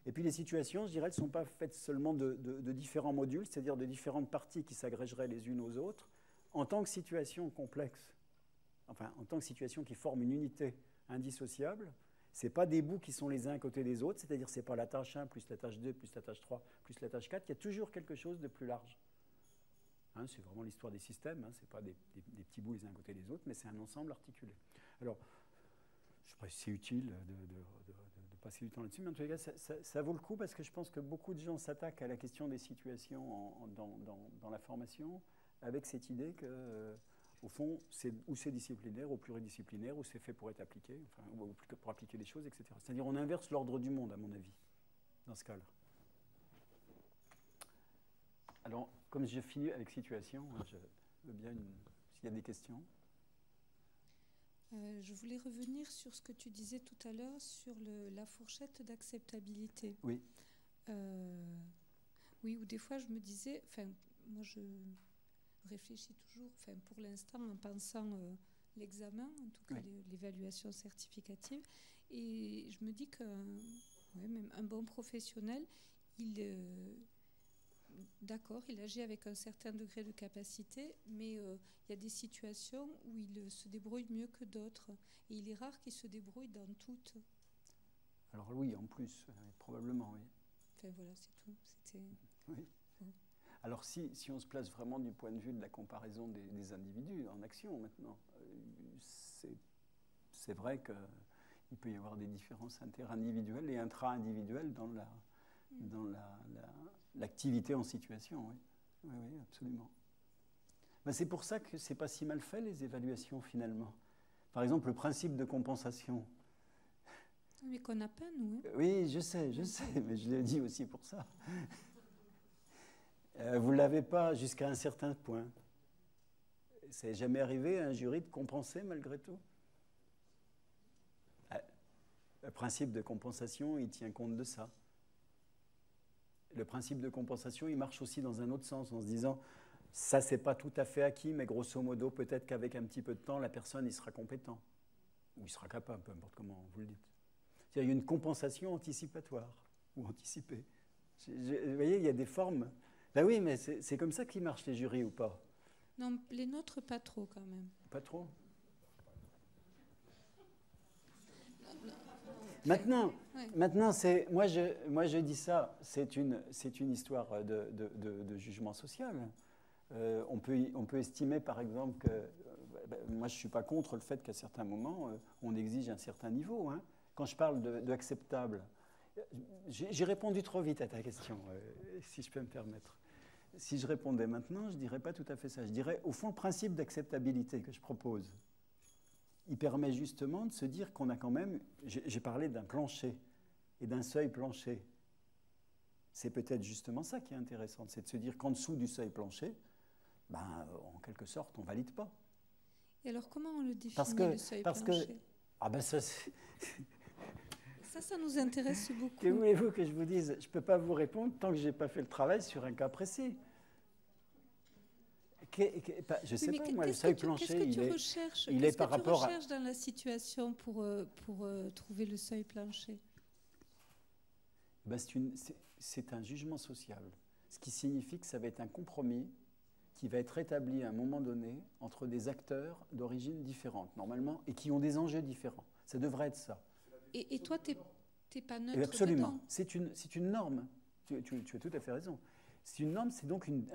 Et puis les situations, je dirais, elles ne sont pas faites seulement de différents modules, c'est-à-dire de différentes parties qui s'agrégeraient les unes aux autres, en tant que situation complexe, enfin en tant que situation qui forme une unité indissociable. Ce n'est pas des bouts qui sont les uns à côté des autres, c'est-à-dire que ce n'est pas la tâche 1 plus la tâche 2 plus la tâche 3 plus la tâche 4, il y a toujours quelque chose de plus large. Hein, c'est vraiment l'histoire des systèmes, hein, ce n'est pas des petits bouts les uns à côté des autres, mais c'est un ensemble articulé. Alors, je ne sais pas si c'est utile de passer du temps là-dessus, mais en tout cas, ça vaut le coup parce que je pense que beaucoup de gens s'attaquent à la question des situations dans la formation avec cette idée que, au fond, ou c'est disciplinaire, ou pluridisciplinaire, ou c'est fait pour être appliqué, enfin, ou pour appliquer des choses, etc. C'est-à-dire on inverse l'ordre du monde, à mon avis, dans ce cas-là. Alors, comme je finis avec situation, je veux bien s'il y a des questions. Je voulais revenir sur ce que tu disais tout à l'heure sur la fourchette d'acceptabilité. Oui. Oui, ou des fois je me disais, enfin, moi je réfléchis toujours, enfin, pour l'instant en pensant l'examen, en tout cas oui. L'évaluation certificative, et je me dis que même un bon professionnel, d'accord, il agit avec un certain degré de capacité, mais il y a des situations où il se débrouille mieux que d'autres. Et il est rare qu'il se débrouille dans toutes. Alors oui, en plus, probablement, oui. Enfin voilà, c'est tout. Oui. Bon. Alors si on se place vraiment du point de vue de la comparaison des individus en action maintenant, c'est vrai qu'il peut y avoir des différences interindividuelles et intra-individuelles dans l'activité en situation, oui. Oui, absolument. Ben, c'est pour ça que ce n'est pas si mal fait, les évaluations, finalement. Par exemple, le principe de compensation. Mais qu'on n'a pas, nous. Hein. Oui, je sais, mais je l'ai dit aussi pour ça. Vous ne l'avez pas jusqu'à un certain point. Ça n'est jamais arrivé à un jury de compenser, malgré tout. Le principe de compensation, il tient compte de ça. Le principe de compensation, il marche aussi dans un autre sens, en se disant, ça, c'est pas tout à fait acquis, mais grosso modo, peut-être qu'avec un petit peu de temps, la personne, il sera compétent. Ou il sera capable, peu importe comment vous le dites. C'est-à-dire, il y a une compensation anticipatoire, ou anticipée. Vous voyez, il y a des formes. Ben oui, mais c'est comme ça qu'ils marchent, les jurys, ou pas? Non, les nôtres, pas trop, quand même. Pas trop? Maintenant, moi je dis ça, c'est une histoire de jugement social. On peut estimer par exemple que, moi, je ne suis pas contre le fait qu'à certains moments, on exige un certain niveau. Hein. Quand je parle d'acceptable, j'ai répondu trop vite à ta question, si je peux me permettre. Si je répondais maintenant, je ne dirais pas tout à fait ça. Je dirais, au fond, le principe d'acceptabilité que je propose, il permet justement de se dire qu'on a quand même... J'ai parlé d'un plancher et d'un seuil plancher. C'est peut-être justement ça qui est intéressant, c'est de se dire qu'en dessous du seuil plancher, ben, en quelque sorte, on ne valide pas. Et alors, comment on le définit, le seuil plancher? Ah ben ça, ça nous intéresse beaucoup. Que voulez-vous que je vous dise? Je ne peux pas vous répondre tant que je n'ai pas fait le travail sur un cas précis. Je ne sais pas, moi, le seuil plancher, il est par rapport à... Qu'est-ce que tu recherches dans la situation pour trouver le seuil plancher? Ben, c'est un jugement social, ce qui signifie que ça va être un compromis qui va être établi à un moment donné entre des acteurs d'origine différente, normalement, et qui ont des enjeux différents. Ça devrait être ça. Et toi, tu n'es pas neutre absolument. C'est une norme. Tu as tout à fait raison. C'est une norme, c'est donc une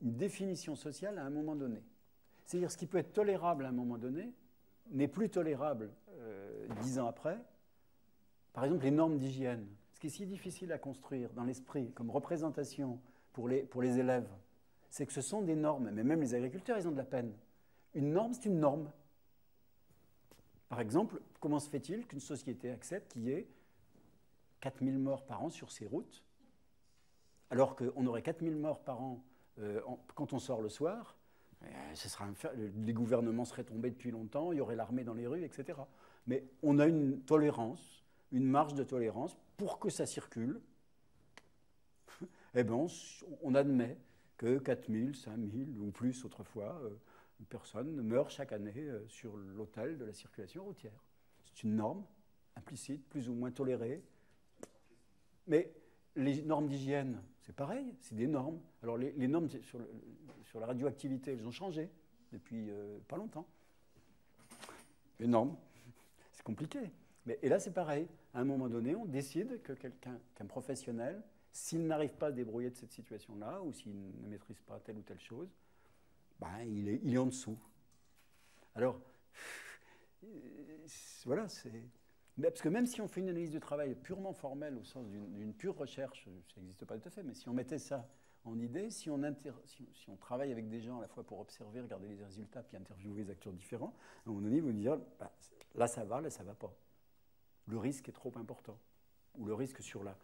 définition sociale à un moment donné. C'est-à-dire ce qui peut être tolérable à un moment donné n'est plus tolérable 10 ans après. Par exemple, les normes d'hygiène. Ce qui est si difficile à construire dans l'esprit comme représentation pour les élèves, c'est que ce sont des normes. Mais même les agriculteurs, ils ont de la peine. Une norme, c'est une norme. Par exemple, comment se fait-il qu'une société accepte qu'il y ait 4000 morts par an sur ses routes, alors qu'on aurait 4000 morts par an quand on sort le soir, les gouvernements seraient tombés depuis longtemps, il y aurait l'armée dans les rues, etc. Mais on a une tolérance, une marge de tolérance pour que ça circule. Eh bien, on admet que 4000, 5000 ou plus autrefois, personnes meurent chaque année sur l'autel de la circulation routière. C'est une norme implicite, plus ou moins tolérée. Mais les normes d'hygiène, c'est pareil, c'est des normes. Alors les normes sur la radioactivité, elles ont changé depuis pas longtemps. Les normes, c'est compliqué. Et là, c'est pareil. À un moment donné, on décide qu'un professionnel, s'il n'arrive pas à se débrouiller de cette situation-là, ou s'il ne maîtrise pas telle ou telle chose, ben, il est en dessous. Alors, voilà, parce que même si on fait une analyse de travail purement formelle, au sens d'une pure recherche, ça n'existe pas tout à fait, mais si on mettait ça en idée, si on travaille avec des gens à la fois pour observer, regarder les résultats, puis interviewer les acteurs différents, à un moment donné, ils vont dire, bah, là ça va pas. Le risque est trop important. Ou le risque sur la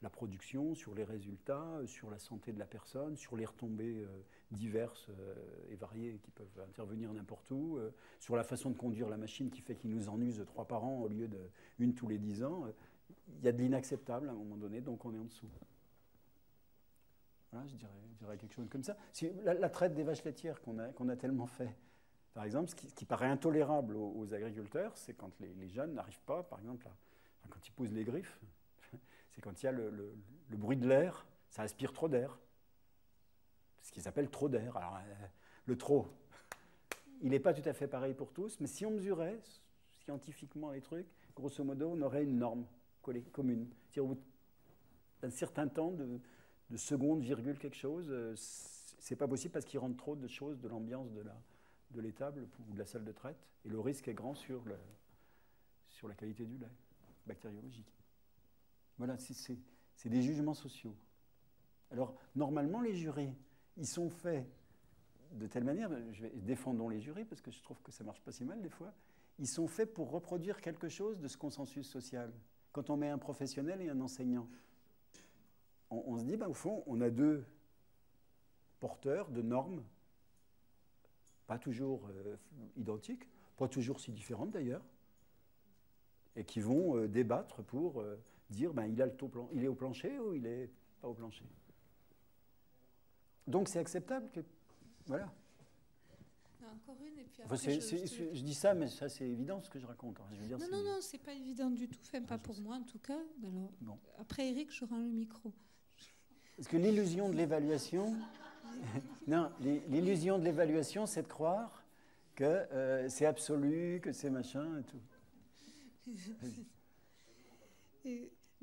production, sur les résultats, sur la santé de la personne, sur les retombées diverses et variées qui peuvent intervenir n'importe où, sur la façon de conduire la machine qui fait qu'il nous en use 3 par an au lieu d'une tous les 10 ans. Il y a de l'inacceptable à un moment donné, donc on est en dessous. Voilà, je dirais quelque chose comme ça. La traite des vaches laitières qu'on a tellement fait, par exemple, ce qui paraît intolérable aux agriculteurs, c'est quand les jeunes n'arrivent pas, par exemple, quand ils posent les griffes, c'est quand il y a le bruit de l'air, ça aspire trop d'air. Ce qu'ils appellent trop d'air. Alors, le trop, il n'est pas tout à fait pareil pour tous, mais si on mesurait scientifiquement les trucs, grosso modo, on aurait une norme commune. C'est-à-dire, au bout d'un certain temps de seconde, virgule, quelque chose, c'est pas possible parce qu'il rentre trop de choses de l'ambiance de l'étable ou de la salle de traite, et le risque est grand sur la qualité du lait bactériologique. Voilà, c'est des jugements sociaux. Alors, normalement, les jurys, ils sont faits de telle manière, défendons les jurys, parce que je trouve que ça ne marche pas si mal des fois, ils sont faits pour reproduire quelque chose de ce consensus social. Quand on met un professionnel et un enseignant, on se dit, au fond, on a deux porteurs de normes, pas toujours identiques, pas toujours si différentes d'ailleurs, et qui vont débattre pour dire il est au plancher ou il n'est pas au plancher. Donc c'est acceptable que... Voilà. Encore une, et puis après, je dis ça, mais ça c'est évident ce que je raconte. Je veux dire, non, c'est pas évident du tout, enfin, pas pour moi en tout cas. Alors, bon. Après Eric, je rends le micro. Parce que l'illusion de l'évaluation... non, l'illusion de l'évaluation, c'est de croire que c'est absolu, que c'est machin et tout.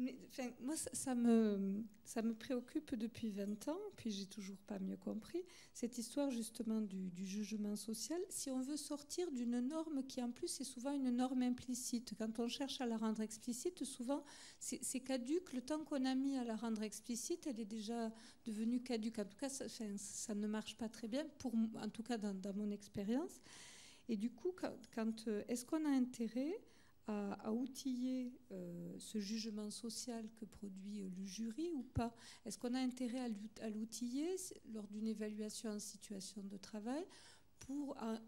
Mais, moi, ça me préoccupe depuis 20 ans, puis j'ai toujours pas mieux compris, cette histoire justement du jugement social. Si on veut sortir d'une norme qui en plus est souvent une norme implicite, quand on cherche à la rendre explicite, souvent c'est caduque. Le temps qu'on a mis à la rendre explicite, elle est déjà devenue caduque. En tout cas, ça ne marche pas très bien, en tout cas dans mon expérience. Et du coup, est-ce qu'on a intérêt à outiller ce jugement social que produit le jury ou pas? Est-ce qu'on a intérêt à l'outiller lors d'une évaluation en situation de travail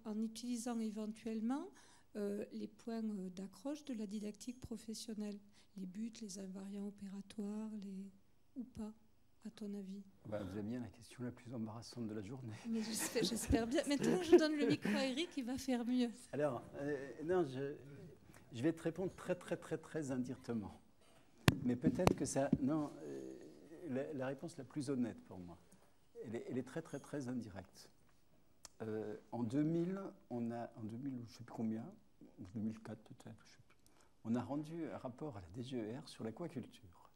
en utilisant éventuellement les points d'accroche de la didactique professionnelle, les buts, les invariants opératoires, ou pas, à ton avis? Vous avez bien la question la plus embarrassante de la journée. Mais j'espère bien. Maintenant, je donne le micro à Eric, il va faire mieux. Alors, non, je vais te répondre très indirectement. Mais peut-être que ça... Non, la réponse la plus honnête pour moi, elle est très indirecte. En 2000, en 2000, je ne sais plus combien, 2004 peut-être, je sais plus, on a rendu un rapport à la DGER sur l'aquaculture,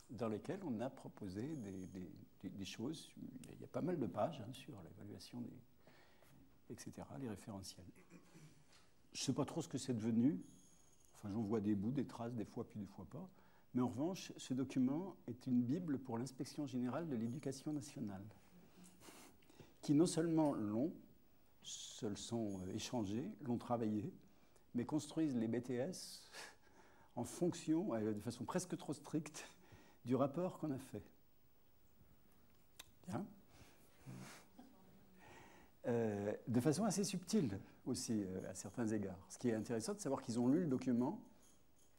dans lequel on a proposé des choses. Il y a pas mal de pages sur l'évaluation etc., les référentiels. Je ne sais pas trop ce que c'est devenu. Enfin, j'en vois des bouts, des traces, des fois, puis des fois pas. Mais en revanche, ce document est une bible pour l'inspection générale de l'éducation nationale, qui non seulement se le sont échangés, l'ont travaillé, mais construisent les BTS en fonction, de façon presque trop stricte, du rapport qu'on a fait. Bien. De façon assez subtile aussi, à certains égards. Ce qui est intéressant de savoir qu'ils ont lu le document,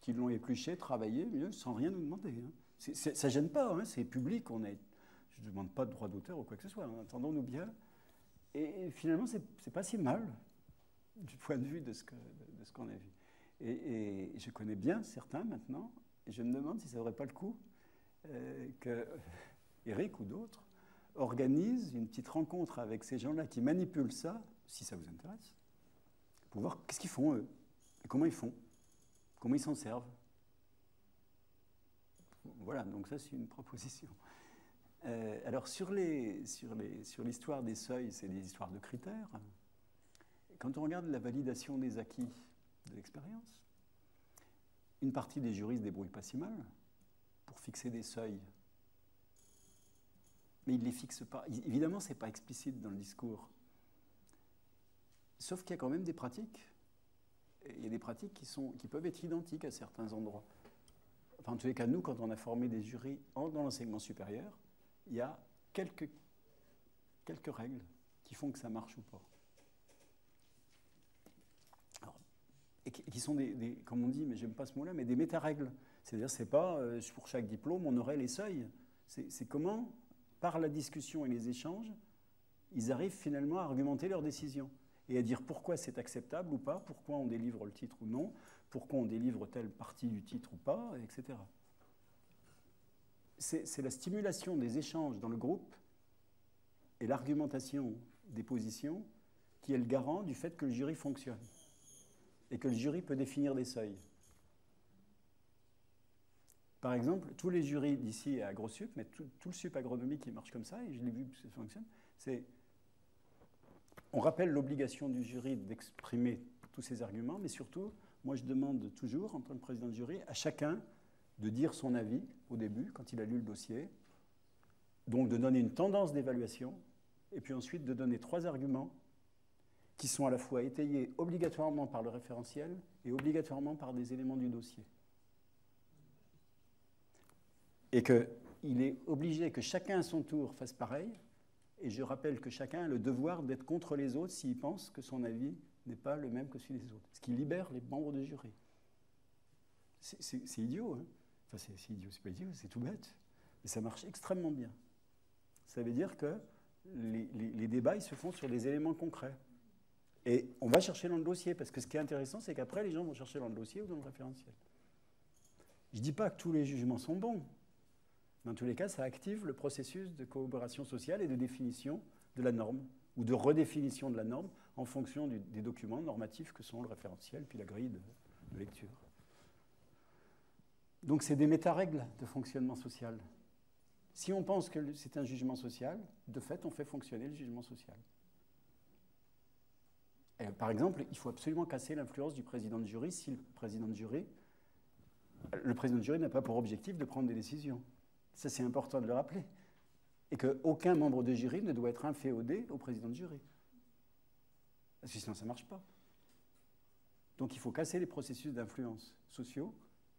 qu'ils l'ont épluché, travaillé, sans rien nous demander. Hein. Ça ne gêne pas, hein, c'est public. Je ne demande pas de droit d'auteur ou quoi que ce soit, hein, entendons-nous bien. Et finalement, ce n'est pas si mal du point de vue de ce qu'on a vu. Et je connais bien certains maintenant, et je me demande si ça ne vaudrait pas le coup que Eric ou d'autres organisent une petite rencontre avec ces gens-là qui manipulent ça, si ça vous intéresse, pour voir qu'est-ce qu'ils font, eux, et comment ils font, comment ils s'en servent. Voilà, donc ça, c'est une proposition. Alors, sur l'histoire des seuils, c'est des histoires de critères. Quand on regarde la validation des acquis de l'expérience, une partie des jurys se débrouille pas si mal pour fixer des seuils. Mais ils ne les fixent pas. Évidemment, ce n'est pas explicite dans le discours. Sauf qu'il y a quand même des pratiques. Il y a des pratiques qui peuvent être identiques à certains endroits. Enfin, en tous les cas, nous, quand on a formé des jurys dans l'enseignement supérieur, il y a quelques règles qui font que ça marche ou pas. Alors, et qui sont comme on dit, mais j'aime pas ce mot-là, mais des méta-règles. C'est-à-dire, c'est pas pour chaque diplôme, on aurait les seuils. C'est comment, par la discussion et les échanges, ils arrivent finalement à argumenter leurs décisions et à dire pourquoi c'est acceptable ou pas, pourquoi on délivre le titre ou non, pourquoi on délivre telle partie du titre ou pas, etc. C'est la stimulation des échanges dans le groupe et l'argumentation des positions qui est le garant du fait que le jury fonctionne et que le jury peut définir des seuils. Par exemple, tous les jurys d'ici à AgroSup, mais tout le sup agronomique qui marche comme ça, et je l'ai vu que ça fonctionne, on rappelle l'obligation du jury d'exprimer tous ses arguments, mais surtout, moi je demande toujours, en tant que président de jury, à chacun de dire son avis au début, quand il a lu le dossier, donc de donner une tendance d'évaluation, et puis ensuite de donner 3 arguments qui sont à la fois étayés obligatoirement par le référentiel et obligatoirement par des éléments du dossier. Et qu'il est obligé que chacun à son tour fasse pareil, et je rappelle que chacun a le devoir d'être contre les autres s'il pense que son avis n'est pas le même que celui des autres, ce qui libère les membres du jury. C'est idiot, hein. Enfin, c'est idiot, c'est pas idiot, c'est tout bête. Mais ça marche extrêmement bien. Ça veut dire que les débats, ils se font sur des éléments concrets. Et on va chercher dans le dossier, parce que ce qui est intéressant, c'est qu'après, les gens vont chercher dans le dossier ou dans le référentiel. Je ne dis pas que tous les jugements sont bons. Dans tous les cas, ça active le processus de coopération sociale et de définition de la norme, ou de redéfinition de la norme, en fonction des documents normatifs que sont le référentiel, puis la grille de lecture. Donc c'est des méta-règles de fonctionnement social. Si on pense que c'est un jugement social, de fait, on fait fonctionner le jugement social. Et par exemple, il faut absolument casser l'influence du président de jury si le président de jury n'a pas pour objectif de prendre des décisions. Ça, c'est important de le rappeler. Et qu'aucun membre de jury ne doit être inféodé au président de jury. Parce que sinon, ça ne marche pas. Donc, il faut casser les processus d'influence sociaux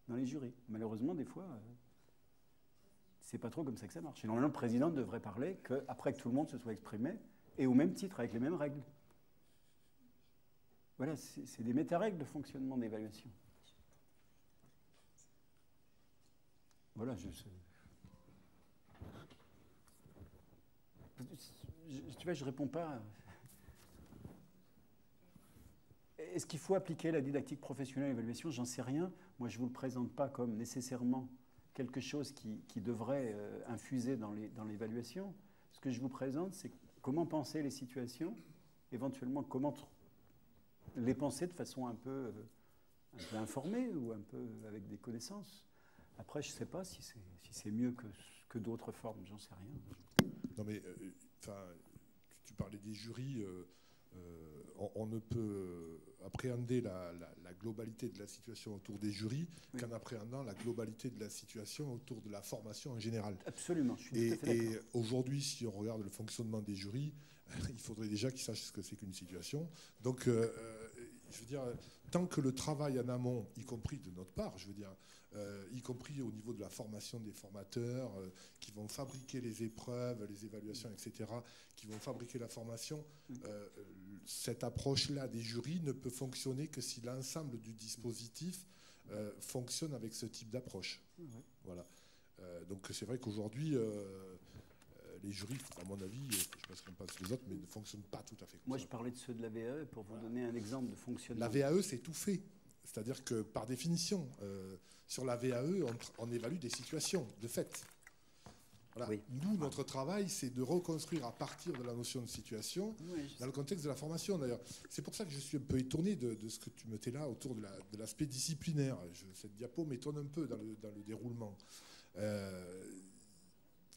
dans les jurys. Malheureusement, des fois, c'est pas trop comme ça que ça marche. Et normalement, le président devrait parler qu'après que tout le monde se soit exprimé, et au même titre, avec les mêmes règles. Voilà, c'est des méta-règles de fonctionnement d'évaluation. Voilà, tu vois, je réponds pas. Est-ce qu'il faut appliquer la didactique professionnelle à l'évaluation? J'en sais rien. Moi, je ne vous le présente pas comme nécessairement quelque chose qui devrait infuser dans l'évaluation. Ce que je vous présente, c'est comment penser les situations, éventuellement comment les penser de façon un peu informée ou un peu avec des connaissances. Après, je ne sais pas si c'est mieux que d'autres formes, j'en sais rien. Non mais, tu parlais des jurys, on ne peut appréhender la globalité de la situation autour des jurys qu'en appréhendant la globalité de la situation autour de la formation en général. Absolument, je suis tout à fait d'accord. Et aujourd'hui, si on regarde le fonctionnement des jurys, il faudrait déjà qu'ils sachent ce que c'est qu'une situation. Donc, je veux dire, tant que le travail en amont, y compris de notre part, je veux dire, y compris au niveau de la formation des formateurs qui vont fabriquer les épreuves, les évaluations, etc., qui vont fabriquer la formation, cette approche-là des jurys ne peut fonctionner que si l'ensemble du dispositif fonctionne avec ce type d'approche. Voilà. Donc c'est vrai qu'aujourd'hui, les jurys, à mon avis, je ne sais pas ce qu'en pensent les autres, mais ne fonctionnent pas tout à fait comme Moi, ça. je parlais de ceux de la VAE pour vous donner un exemple de fonctionnement. La VAE, c'est tout fait. C'est-à-dire que, par définition, sur la VAE, on évalue des situations, de fait. Voilà. Oui. Nous, notre travail, c'est de reconstruire à partir de la notion de situation, dans le contexte de la formation, d'ailleurs. C'est pour ça que je suis un peu étonné de ce que tu mettais là autour de l'aspect disciplinaire. Cette diapo m'étonne un peu dans le déroulement.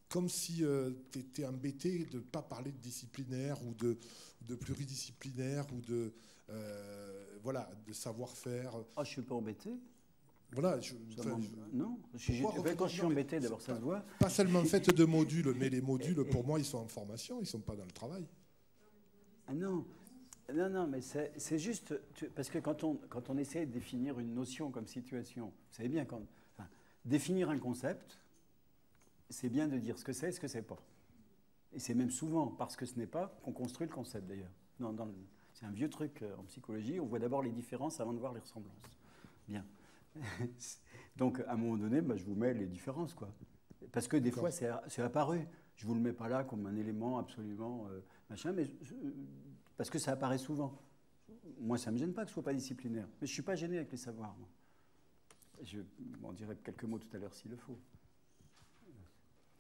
Comme si tu étais embêté de ne pas parler de disciplinaire ou de pluridisciplinaire ou de savoir-faire. Ah, je ne suis pas embêté. Voilà. Non, quand je suis embêté, d'abord, ça se voit. Pas seulement fait de modules, mais les modules, pour moi, ils sont en formation, ils ne sont pas dans le travail. Ah non, mais c'est juste... Parce que quand on essaie de définir une notion comme situation, vous savez bien, définir un concept, c'est bien de dire ce que c'est et ce que c'est pas. Et c'est même souvent parce que ce n'est pas qu'on construit le concept, d'ailleurs. C'est un vieux truc en psychologie, on voit d'abord les différences avant de voir les ressemblances. Bien. Donc, à un moment donné, je vous mets les différences, quoi. Parce que des fois, c'est apparu. Je ne vous le mets pas là comme un élément absolument machin, mais parce que ça apparaît souvent. Moi, ça ne me gêne pas que ce ne soit pas disciplinaire. Mais je ne suis pas gêné avec les savoirs, moi. Je m'en dirai quelques mots tout à l'heure s'il le faut.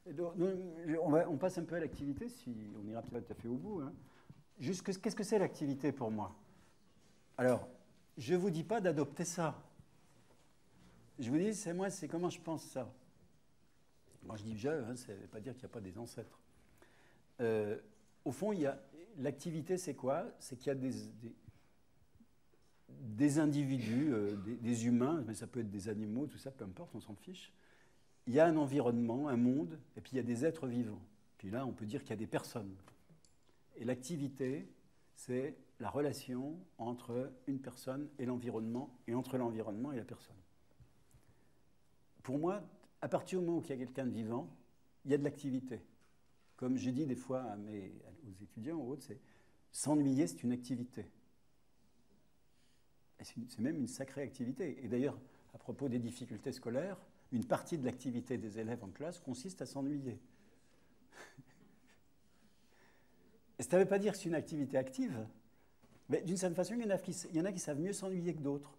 Et donc, on passe un peu à l'activité, si on n'ira pas tout à fait au bout. Hein. Juste, qu'est-ce que c'est l'activité pour moi? Alors, je ne vous dis pas d'adopter ça. Je vous dis, c'est comment je pense ça. Moi, je dis ça ne veut pas dire qu'il n'y a pas des ancêtres. Au fond, l'activité, c'est quoi? C'est qu'il y a des individus, des humains, mais ça peut être des animaux, tout ça, peu importe, on s'en fiche. Il y a un environnement, un monde, et puis il y a des êtres vivants. Puis là, on peut dire qu'il y a des personnes. Et l'activité, c'est la relation entre une personne et l'environnement, et entre l'environnement et la personne. Pour moi, à partir du moment où il y a quelqu'un de vivant, il y a de l'activité. Comme je dis des fois aux étudiants, aux autres, c'est s'ennuyer, c'est une activité. Et c'est même une sacrée activité. Et d'ailleurs, à propos des difficultés scolaires, une partie de l'activité des élèves en classe consiste à s'ennuyer. Et ça ne veut pas dire que c'est une activité active, mais d'une certaine façon, il y en a qui savent mieux s'ennuyer que d'autres.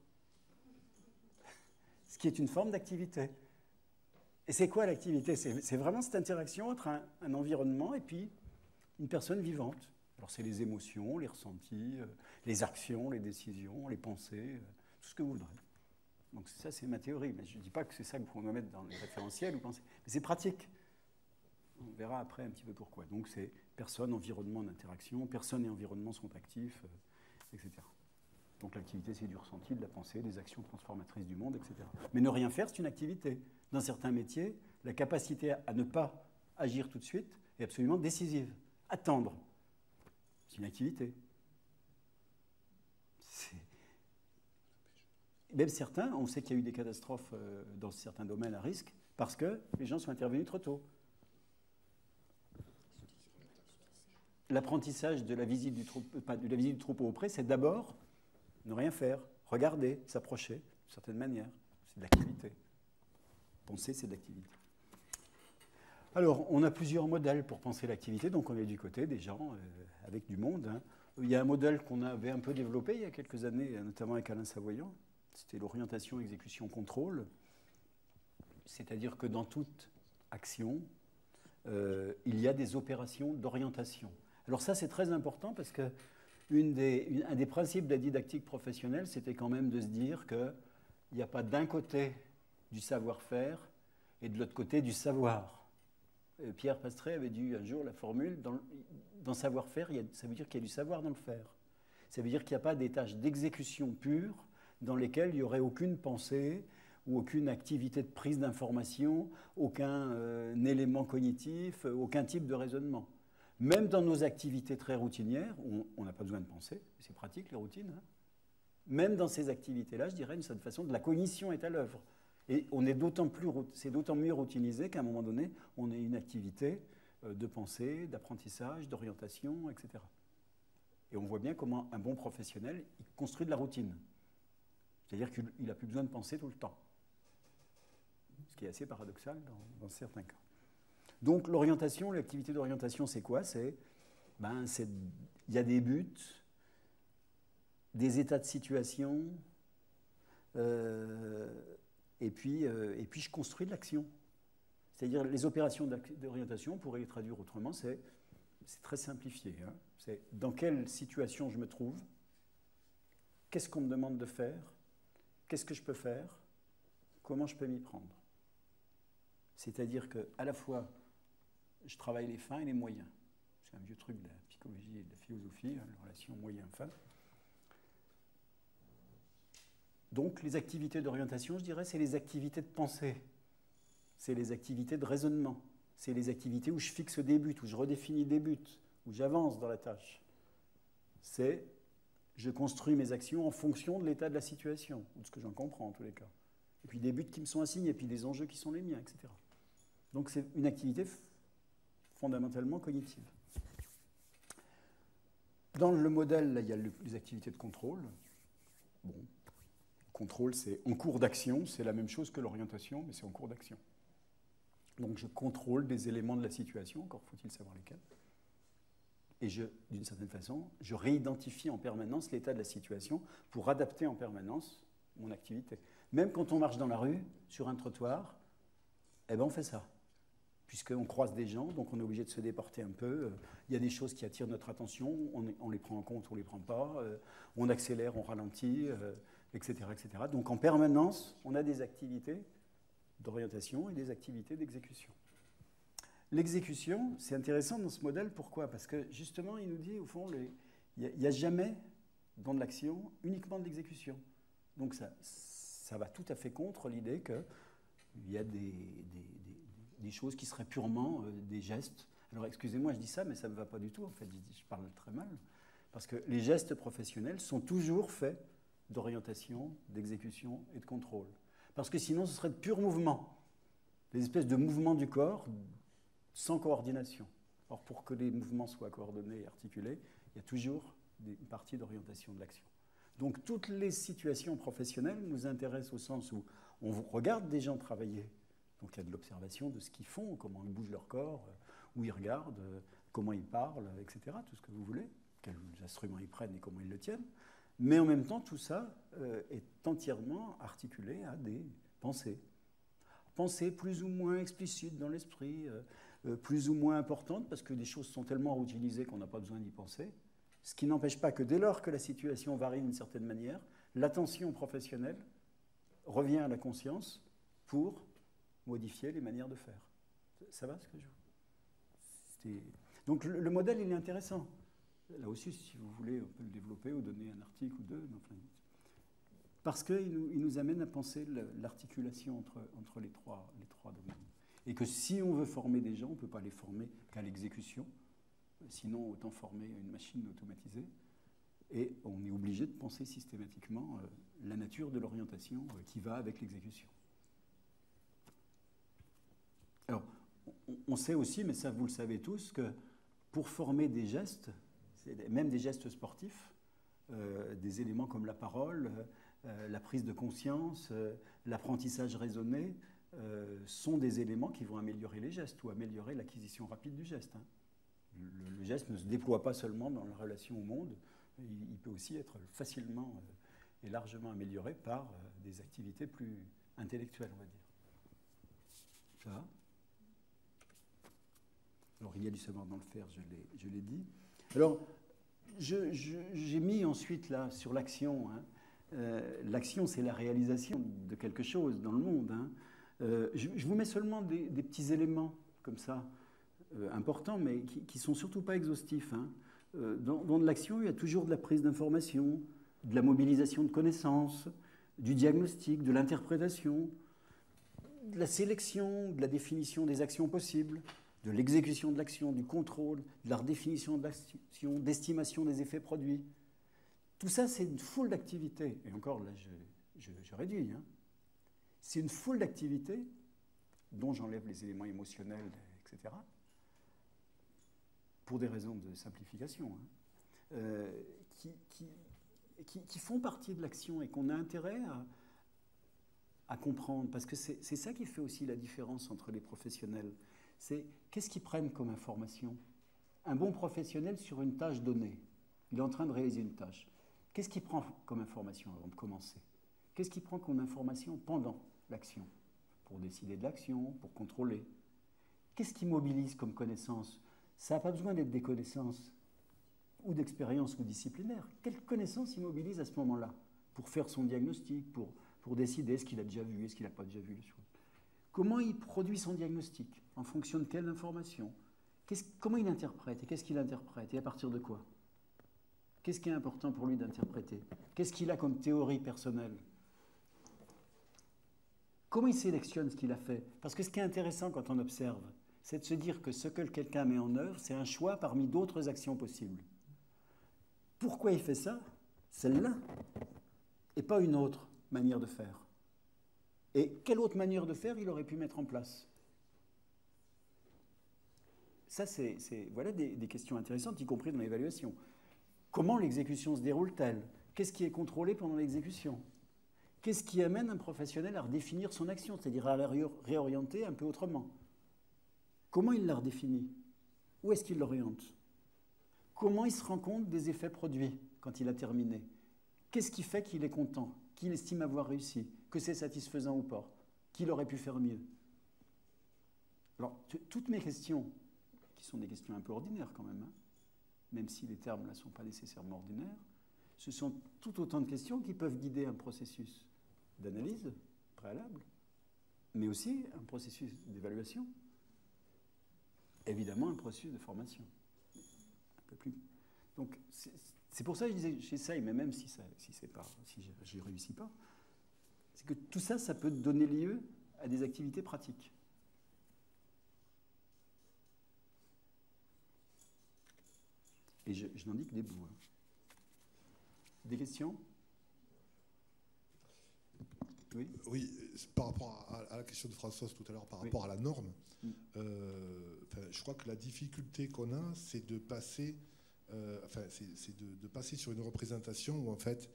Ce qui est une forme d'activité. Et c'est quoi l'activité? C'est vraiment cette interaction entre un environnement et puis une personne vivante. Alors c'est les émotions, les ressentis, les actions, les décisions, les pensées, tout ce que vous voudrez. Donc ça, c'est ma théorie, mais je ne dis pas que c'est ça qu'on doit mettre dans les référentiels ou penser. Mais c'est pratique. On verra après un petit peu pourquoi. Donc c'est personne, environnement d'interaction, personne et environnement sont actifs, etc. Donc l'activité, c'est du ressenti, de la pensée, des actions transformatrices du monde, etc. Mais ne rien faire, c'est une activité. Dans certains métiers, la capacité à ne pas agir tout de suite est absolument décisive. Attendre, c'est une activité. Même certains, on sait qu'il y a eu des catastrophes dans certains domaines à risque parce que les gens sont intervenus trop tôt. L'apprentissage de la visite du troupeau auprès, c'est d'abord ne rien faire, regarder, s'approcher, d'une certaine manière. C'est de l'activité. Penser, c'est de l'activité. Alors, on a plusieurs modèles pour penser l'activité, donc on est du côté des gens avec du monde. Hein. Il y a un modèle qu'on avait un peu développé il y a quelques années, notamment avec Alain Savoyant, c'était l'orientation, exécution, contrôle. C'est-à-dire que dans toute action, il y a des opérations d'orientation. Alors ça, c'est très important parce que un des principes de la didactique professionnelle, c'était quand même de se dire qu'il n'y a pas d'un côté du savoir-faire et de l'autre côté du savoir. Pierre Pastré avait dit un jour la formule, dans savoir-faire, ça veut dire qu'il y a du savoir dans le faire. Ça veut dire qu'il n'y a pas des tâches d'exécution pure dans lesquelles il n'y aurait aucune pensée ou aucune activité de prise d'information, aucun élément cognitif, aucun type de raisonnement. Même dans nos activités très routinières, on n'a pas besoin de penser, c'est pratique les routines, hein. Même dans ces activités-là, je dirais d'une certaine façon, de la cognition est à l'œuvre. Et c'est d'autant mieux routinisé qu'à un moment donné, on a une activité de pensée, d'apprentissage, d'orientation, etc. Et on voit bien comment un bon professionnel, il construit de la routine. C'est-à-dire qu'il n'a plus besoin de penser tout le temps. Ce qui est assez paradoxal dans certains cas. Donc l'orientation, l'activité d'orientation, c'est quoi? Il y a des buts, des états de situation, et puis je construis de l'action. C'est-à-dire les opérations d'orientation, on pourrait les traduire autrement, c'est très simplifié. Hein. C'est dans quelle situation je me trouve, qu'est-ce qu'on me demande de faire, qu'est-ce que je peux faire, comment je peux m'y prendre. C'est-à-dire qu'à la fois, je travaille les fins et les moyens. C'est un vieux truc de la psychologie et de la philosophie, hein, la relation moyen-fin. Donc les activités d'orientation, je dirais, c'est les activités de pensée, c'est les activités de raisonnement, c'est les activités où je fixe des buts, où je redéfinis des buts, où j'avance dans la tâche. C'est je construis mes actions en fonction de l'état de la situation, ou de ce que j'en comprends en tous les cas. Et puis des buts qui me sont assignés, et puis des enjeux qui sont les miens, etc. Donc c'est une activité fondamentalement cognitive. Dans le modèle, là, il y a les activités de contrôle. Bon, contrôle, c'est en cours d'action, c'est la même chose que l'orientation, mais c'est en cours d'action. Donc je contrôle des éléments de la situation, encore faut-il savoir lesquels. Et d'une certaine façon, je réidentifie en permanence l'état de la situation pour adapter en permanence mon activité. Même quand on marche dans la rue, sur un trottoir, eh ben on fait ça. Puisqu'on croise des gens, donc on est obligé de se déporter un peu. Il y a des choses qui attirent notre attention, on les prend en compte ou on ne les prend pas. On accélère, on ralentit, etc., etc. Donc en permanence, on a des activités d'orientation et des activités d'exécution. L'exécution, c'est intéressant dans ce modèle. Pourquoi? Parce que justement, il nous dit, au fond, il n'y a jamais dans de l'action uniquement de l'exécution. Donc ça va tout à fait contre l'idée qu'il y a des choses qui seraient purement des gestes. Alors excusez-moi, je dis ça, mais ça ne me va pas du tout. En fait, je parle très mal. Parce que les gestes professionnels sont toujours faits d'orientation, d'exécution et de contrôle. Parce que sinon, ce serait de pur mouvement. Des espèces de mouvements du corps sans coordination. Or, pour que les mouvements soient coordonnés et articulés, il y a toujours une partie d'orientation de l'action. Donc, toutes les situations professionnelles nous intéressent au sens où on regarde des gens travailler. Donc, il y a de l'observation de ce qu'ils font, comment ils bougent leur corps, où ils regardent, comment ils parlent, etc., tout ce que vous voulez, quels instruments ils prennent et comment ils le tiennent. Mais en même temps, tout ça est entièrement articulé à des pensées. Pensées plus ou moins explicites dans l'esprit, plus ou moins importantes, parce que des choses sont tellement routinisées qu'on n'a pas besoin d'y penser. Ce qui n'empêche pas que dès lors que la situation varie d'une certaine manière, l'attention professionnelle revient à la conscience pour modifier les manières de faire. Ça va ce que je veux? Donc le modèle, il est intéressant. Là aussi, si vous voulez, on peut le développer ou donner un article ou deux. Enfin, parce qu'il nous amène à penser l'articulation entre les trois domaines. Et que si on veut former des gens, on ne peut pas les former qu'à l'exécution. Sinon, autant former une machine automatisée. Et on est obligé de penser systématiquement la nature de l'orientation qui va avec l'exécution. Alors, on sait aussi, mais ça vous le savez tous, que pour former des gestes, même des gestes sportifs, des éléments comme la parole, la prise de conscience, l'apprentissage raisonné, sont des éléments qui vont améliorer les gestes ou améliorer l'acquisition rapide du geste. Hein. Le geste ne se déploie pas seulement dans la relation au monde, il peut aussi être facilement et largement amélioré par des activités plus intellectuelles, on va dire. Ça va ? Alors, il y a du savoir dans le faire, je l'ai dit. Alors, j'ai mis ensuite là sur l'action. Hein. L'action, c'est la réalisation de quelque chose dans le monde. Hein. Je vous mets seulement des petits éléments comme ça, importants, mais qui ne sont surtout pas exhaustifs. Hein. Dans de l'action, il y a toujours de la prise d'information, de la mobilisation de connaissances, du diagnostic, de l'interprétation, de la sélection, de la définition des actions possibles, de l'exécution de l'action, du contrôle, de la redéfinition de l'action, d'estimation des effets produits. Tout ça, c'est une foule d'activités. Et encore, là, je réduis. Hein. C'est une foule d'activités dont j'enlève les éléments émotionnels, etc., pour des raisons de simplification, hein, qui font partie de l'action et qu'on a intérêt à comprendre. Parce que c'est ça qui fait aussi la différence entre les professionnels. C'est qu'est-ce qu'ils prennent comme information? Un bon professionnel sur une tâche donnée, il est en train de réaliser une tâche. Qu'est-ce qu'il prend comme information avant de commencer? Qu'est-ce qu'il prend comme information pendant l'action? Pour décider de l'action, pour contrôler. Qu'est-ce qu'il mobilise comme connaissance? Ça n'a pas besoin d'être des connaissances ou d'expériences ou disciplinaires. Quelles connaissances il mobilise à ce moment-là pour faire son diagnostic, pour décider ce qu'il a déjà vu, est-ce qu'il n'a pas déjà vu les choses? Comment il produit son diagnostic? En fonction de quelle information? Comment il interprète? Et qu'est-ce qu'il interprète? Et à partir de quoi? Qu'est-ce qui est important pour lui d'interpréter? Qu'est-ce qu'il a comme théorie personnelle? Comment il sélectionne ce qu'il a fait? Parce que ce qui est intéressant quand on observe, c'est de se dire que ce que quelqu'un met en œuvre, c'est un choix parmi d'autres actions possibles. Pourquoi il fait ça? Celle-là, et pas une autre manière de faire. Et quelle autre manière de faire il aurait pu mettre en place? Ça, voilà des questions intéressantes, y compris dans l'évaluation. Comment l'exécution se déroule-t-elle? Qu'est-ce qui est contrôlé pendant l'exécution? Qu'est-ce qui amène un professionnel à redéfinir son action, c'est-à-dire à la réorienter un peu autrement? Comment il la redéfinit? Où est-ce qu'il l'oriente? Comment il se rend compte des effets produits quand il a terminé? Qu'est-ce qui fait qu'il est content, qu'il estime avoir réussi, que c'est satisfaisant ou pas, qu'il aurait pu faire mieux? Alors, toutes mes questions, qui sont des questions un peu ordinaires quand même, hein, même si les termes là ne sont pas nécessairement ordinaires, ce sont tout autant de questions qui peuvent guider un processus d'analyse préalable, mais aussi un processus d'évaluation, évidemment un processus de formation. Un peu plus. Donc c'est pour ça que je disais, j'essaye, mais même si je n'y réussis pas, c'est que tout ça, ça peut donner lieu à des activités pratiques. Et je n'en dis que des bouts. Hein. Des questions? Oui. Oui, par rapport à la question de Françoise tout à l'heure, par rapport à la norme, je crois que la difficulté qu'on a, c'est de passer, de passer sur une représentation où en fait,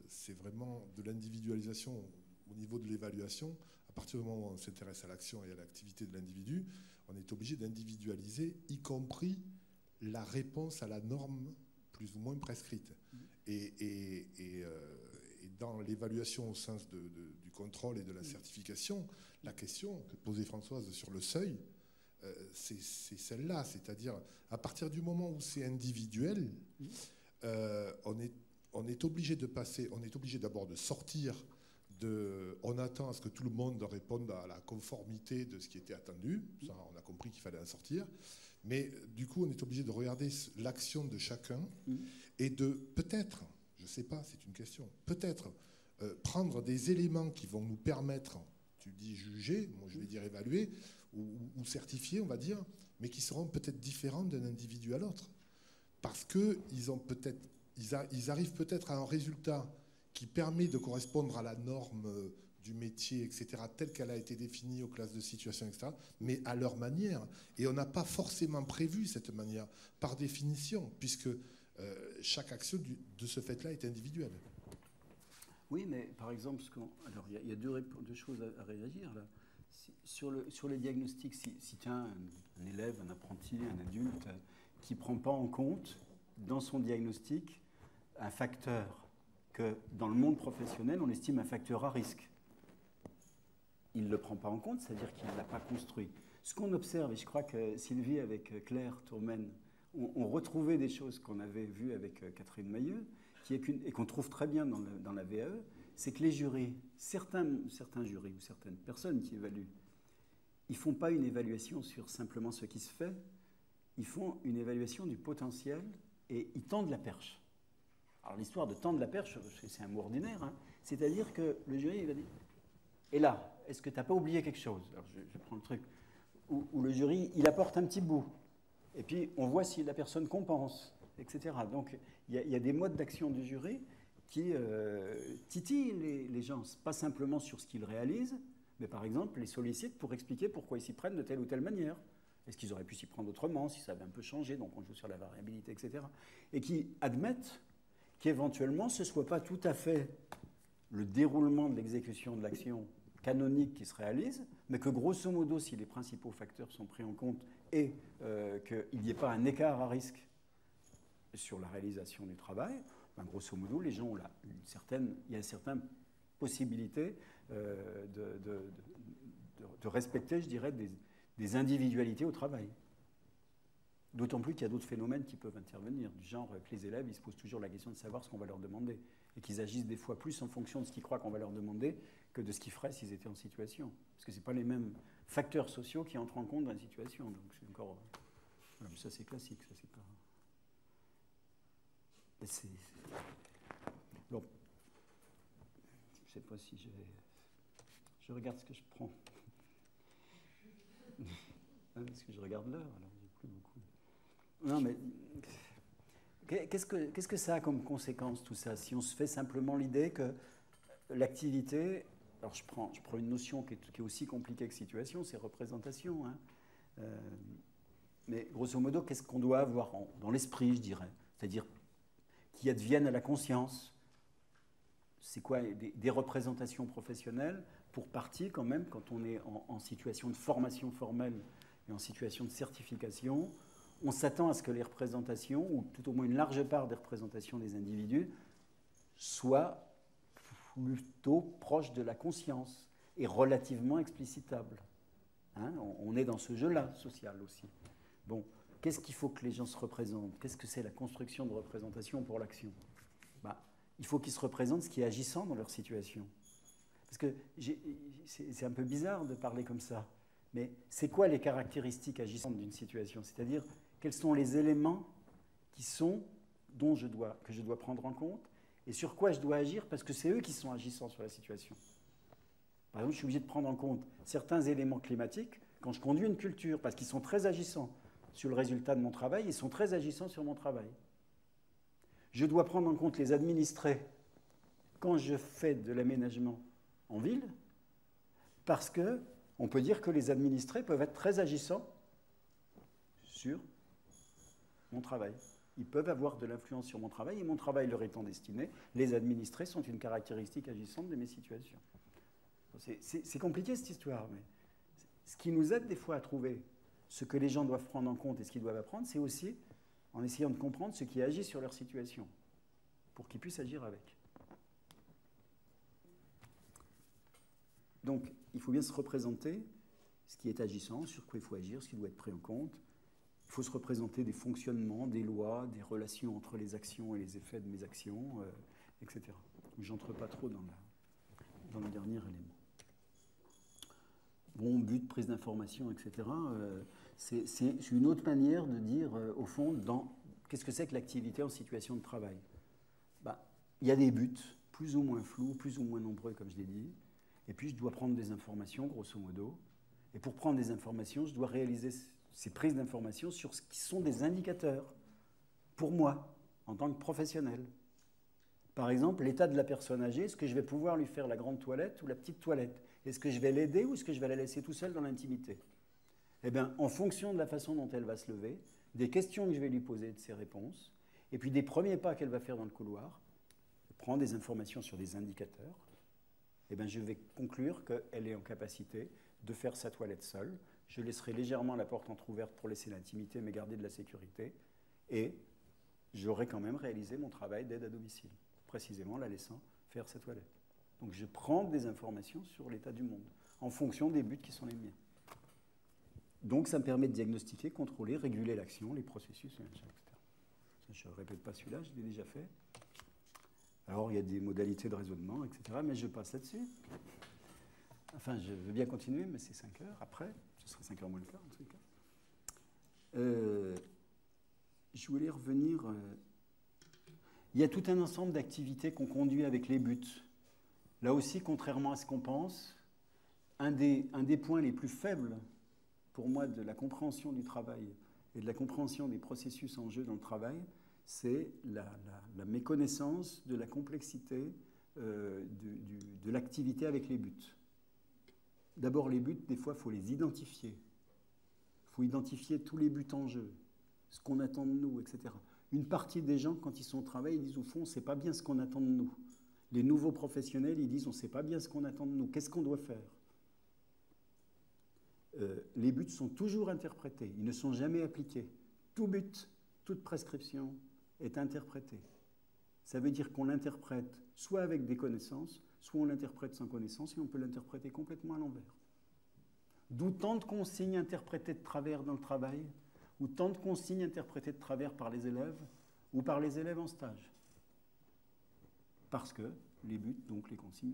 c'est vraiment de l'individualisation au niveau de l'évaluation. À partir du moment où on s'intéresse à l'action et à l'activité de l'individu, on est obligé d'individualiser, y compris la réponse à la norme plus ou moins prescrite. Et dans l'évaluation au sens du contrôle et de la certification, la question que posait Françoise sur le seuil, c'est celle-là, c'est-à-dire à partir du moment où c'est individuel, on est obligé de passer, on est obligé d'abord de sortir on attend à ce que tout le monde réponde à la conformité de ce qui était attendu. Ça, on a compris qu'il fallait en sortir. Mais du coup, on est obligé de regarder l'action de chacun et de peut-être, je ne sais pas, c'est une question, peut-être prendre des éléments qui vont nous permettre, tu dis juger, moi je vais dire évaluer, ou certifier, on va dire, mais qui seront peut-être différents d'un individu à l'autre. Parce qu'ils arrivent peut-être à un résultat qui permet de correspondre à la norme du métier, etc., telle qu'elle a été définie aux classes de situation, etc., mais à leur manière. Et on n'a pas forcément prévu cette manière, par définition, puisque chaque action de ce fait-là est individuelle. Oui, mais par exemple, alors il y a deux choses à réagir là. Sur les diagnostics, si tu as un élève, un apprenti, un adulte qui ne prend pas en compte dans son diagnostic un facteur que dans le monde professionnel, on estime un facteur à risque. Il ne le prend pas en compte, c'est-à-dire qu'il ne l'a pas construit. Ce qu'on observe, et je crois que Sylvie avec Claire Tourmen ont retrouvé des choses qu'on avait vues avec Catherine Mailleux, et qu'on trouve très bien dans la VAE, c'est que les jurys, certains jurys ou certaines personnes qui évaluent, ils ne font pas une évaluation sur simplement ce qui se fait, ils font une évaluation du potentiel et ils tendent la perche. Alors l'histoire de tendre la perche, c'est un mot ordinaire, hein. C'est-à-dire que le jury il va dire « Et là, est-ce que tu n'as pas oublié quelque chose ?» Alors je prends le truc, où le jury, il apporte un petit bout, et puis on voit si la personne compense, etc. Donc il y a des modes d'action du jury qui titillent les gens, pas simplement sur ce qu'ils réalisent, mais par exemple les sollicitent pour expliquer pourquoi ils s'y prennent de telle ou telle manière. Est-ce qu'ils auraient pu s'y prendre autrement, si ça avait un peu changé, donc on joue sur la variabilité, etc. Et qui admettent qu'éventuellement ce ne soit pas tout à fait le déroulement de l'exécution de l'action canonique qui se réalise, mais que grosso modo, si les principaux facteurs sont pris en compte et qu'il n'y ait pas un écart à risque sur la réalisation du travail, ben grosso modo, les gens ont il y a une certaine possibilité de respecter, je dirais, des individualités au travail. D'autant plus qu'il y a d'autres phénomènes qui peuvent intervenir, du genre que les élèves, ils se posent toujours la question de savoir ce qu'on va leur demander, et qu'ils agissent des fois plus en fonction de ce qu'ils croient qu'on va leur demander que de ce qu'ils feraient s'ils étaient en situation. Parce que ce n'est pas les mêmes facteurs sociaux qui entrent en compte dans une situation. Donc c'est encore... ça c'est classique, ça c'est pas... Bon. Je ne sais pas si je regarde ce que je prends. Parce que je regarde l'heure, alors j'ai plus beaucoup. Non, mais qu'est-ce que ça a comme conséquence, tout ça, si on se fait simplement l'idée que l'activité... Alors je prends une notion qui est aussi compliquée que situation, c'est représentation. Hein. Mais grosso modo, qu'est-ce qu'on doit avoir dans l'esprit, je dirais? C'est-à-dire qui adviennent à la conscience. C'est quoi des représentations professionnelles pour partie quand même, quand on est en situation de formation formelle et en situation de certification, on s'attend à ce que les représentations, ou tout au moins une large part des représentations des individus, soient plutôt proches de la conscience et relativement explicitables. Hein, on est dans ce jeu-là, social aussi. Bon, qu'est-ce qu'il faut que les gens se représentent? Qu'est-ce que c'est la construction de représentation pour l'action? Il faut qu'ils se représentent ce qui est agissant dans leur situation. Parce que c'est un peu bizarre de parler comme ça, mais c'est quoi les caractéristiques agissantes d'une situation? C'est-à-dire, quels sont les éléments que je dois prendre en compte et sur quoi je dois agir parce que c'est eux qui sont agissants sur la situation. Par exemple, je suis obligé de prendre en compte certains éléments climatiques quand je conduis une culture parce qu'ils sont très agissants sur le résultat de mon travail, ils sont très agissants sur mon travail. Je dois prendre en compte les administrés quand je fais de l'aménagement en ville parce qu'on peut dire que les administrés peuvent être très agissants sur mon travail. Ils peuvent avoir de l'influence sur mon travail et mon travail leur étant destiné, les administrés sont une caractéristique agissante de mes situations. C'est compliqué cette histoire, mais ce qui nous aide des fois à trouver ce que les gens doivent prendre en compte et ce qu'ils doivent apprendre, c'est aussi en essayant de comprendre ce qui agit sur leur situation pour qu'ils puissent agir avec. Donc, il faut bien se représenter ce qui est agissant, sur quoi il faut agir, ce qui doit être pris en compte. Il faut se représenter des fonctionnements, des lois, des relations entre les actions et les effets de mes actions, etc. Je n'entre pas trop dans le dernier élément. Bon, but, prise d'information, etc. C'est une autre manière de dire, au fond, qu'est-ce que c'est que l'activité en situation de travail? Il y a des buts, plus ou moins flous, plus ou moins nombreux, comme je l'ai dit, et puis je dois prendre des informations, grosso modo, et pour prendre des informations, je dois réaliser ces prises d'informations sur ce qui sont des indicateurs, pour moi, en tant que professionnel. Par exemple, l'état de la personne âgée, est-ce que je vais pouvoir lui faire la grande toilette ou la petite toilette? Est-ce que je vais l'aider ou est-ce que je vais la laisser tout seul dans l'intimité? Eh bien, en fonction de la façon dont elle va se lever, des questions que je vais lui poser et de ses réponses, et puis des premiers pas qu'elle va faire dans le couloir, je prends des informations sur des indicateurs, eh bien, je vais conclure qu'elle est en capacité de faire sa toilette seule. Je laisserai légèrement la porte entrouverte pour laisser l'intimité, mais garder de la sécurité, et j'aurai quand même réalisé mon travail d'aide à domicile, précisément la laissant faire sa toilette. Donc je prends des informations sur l'état du monde, en fonction des buts qui sont les miens. Donc ça me permet de diagnostiquer, contrôler, réguler l'action, les processus, etc. Je ne répète pas celui-là, je l'ai déjà fait. Alors il y a des modalités de raisonnement, etc. Mais je passe là-dessus. Enfin, je veux bien continuer, mais c'est 5 heures après. Ce serait 5 heures moins le quart, en tout cas. Je voulais revenir... il y a tout un ensemble d'activités qu'on conduit avec les buts. Là aussi, contrairement à ce qu'on pense, un des points les plus faibles, pour moi, de la compréhension du travail et de la compréhension des processus en jeu dans le travail, c'est la méconnaissance de la complexité de l'activité avec les buts. D'abord, les buts, des fois, il faut les identifier. Il faut identifier tous les buts en jeu, ce qu'on attend de nous, etc. Une partie des gens, quand ils sont au travail, ils disent au fond, on ne sait pas bien ce qu'on attend de nous. Les nouveaux professionnels, ils disent, on ne sait pas bien ce qu'on attend de nous. Qu'est-ce qu'on doit faire? Les buts sont toujours interprétés, ils ne sont jamais appliqués. Tout but, toute prescription est interprétée. Ça veut dire qu'on l'interprète soit avec des connaissances, soit on l'interprète sans connaissance, et on peut l'interpréter complètement à l'envers. D'où tant de consignes interprétées de travers dans le travail, ou tant de consignes interprétées de travers par les élèves, ou par les élèves en stage. Parce que les buts, donc les consignes,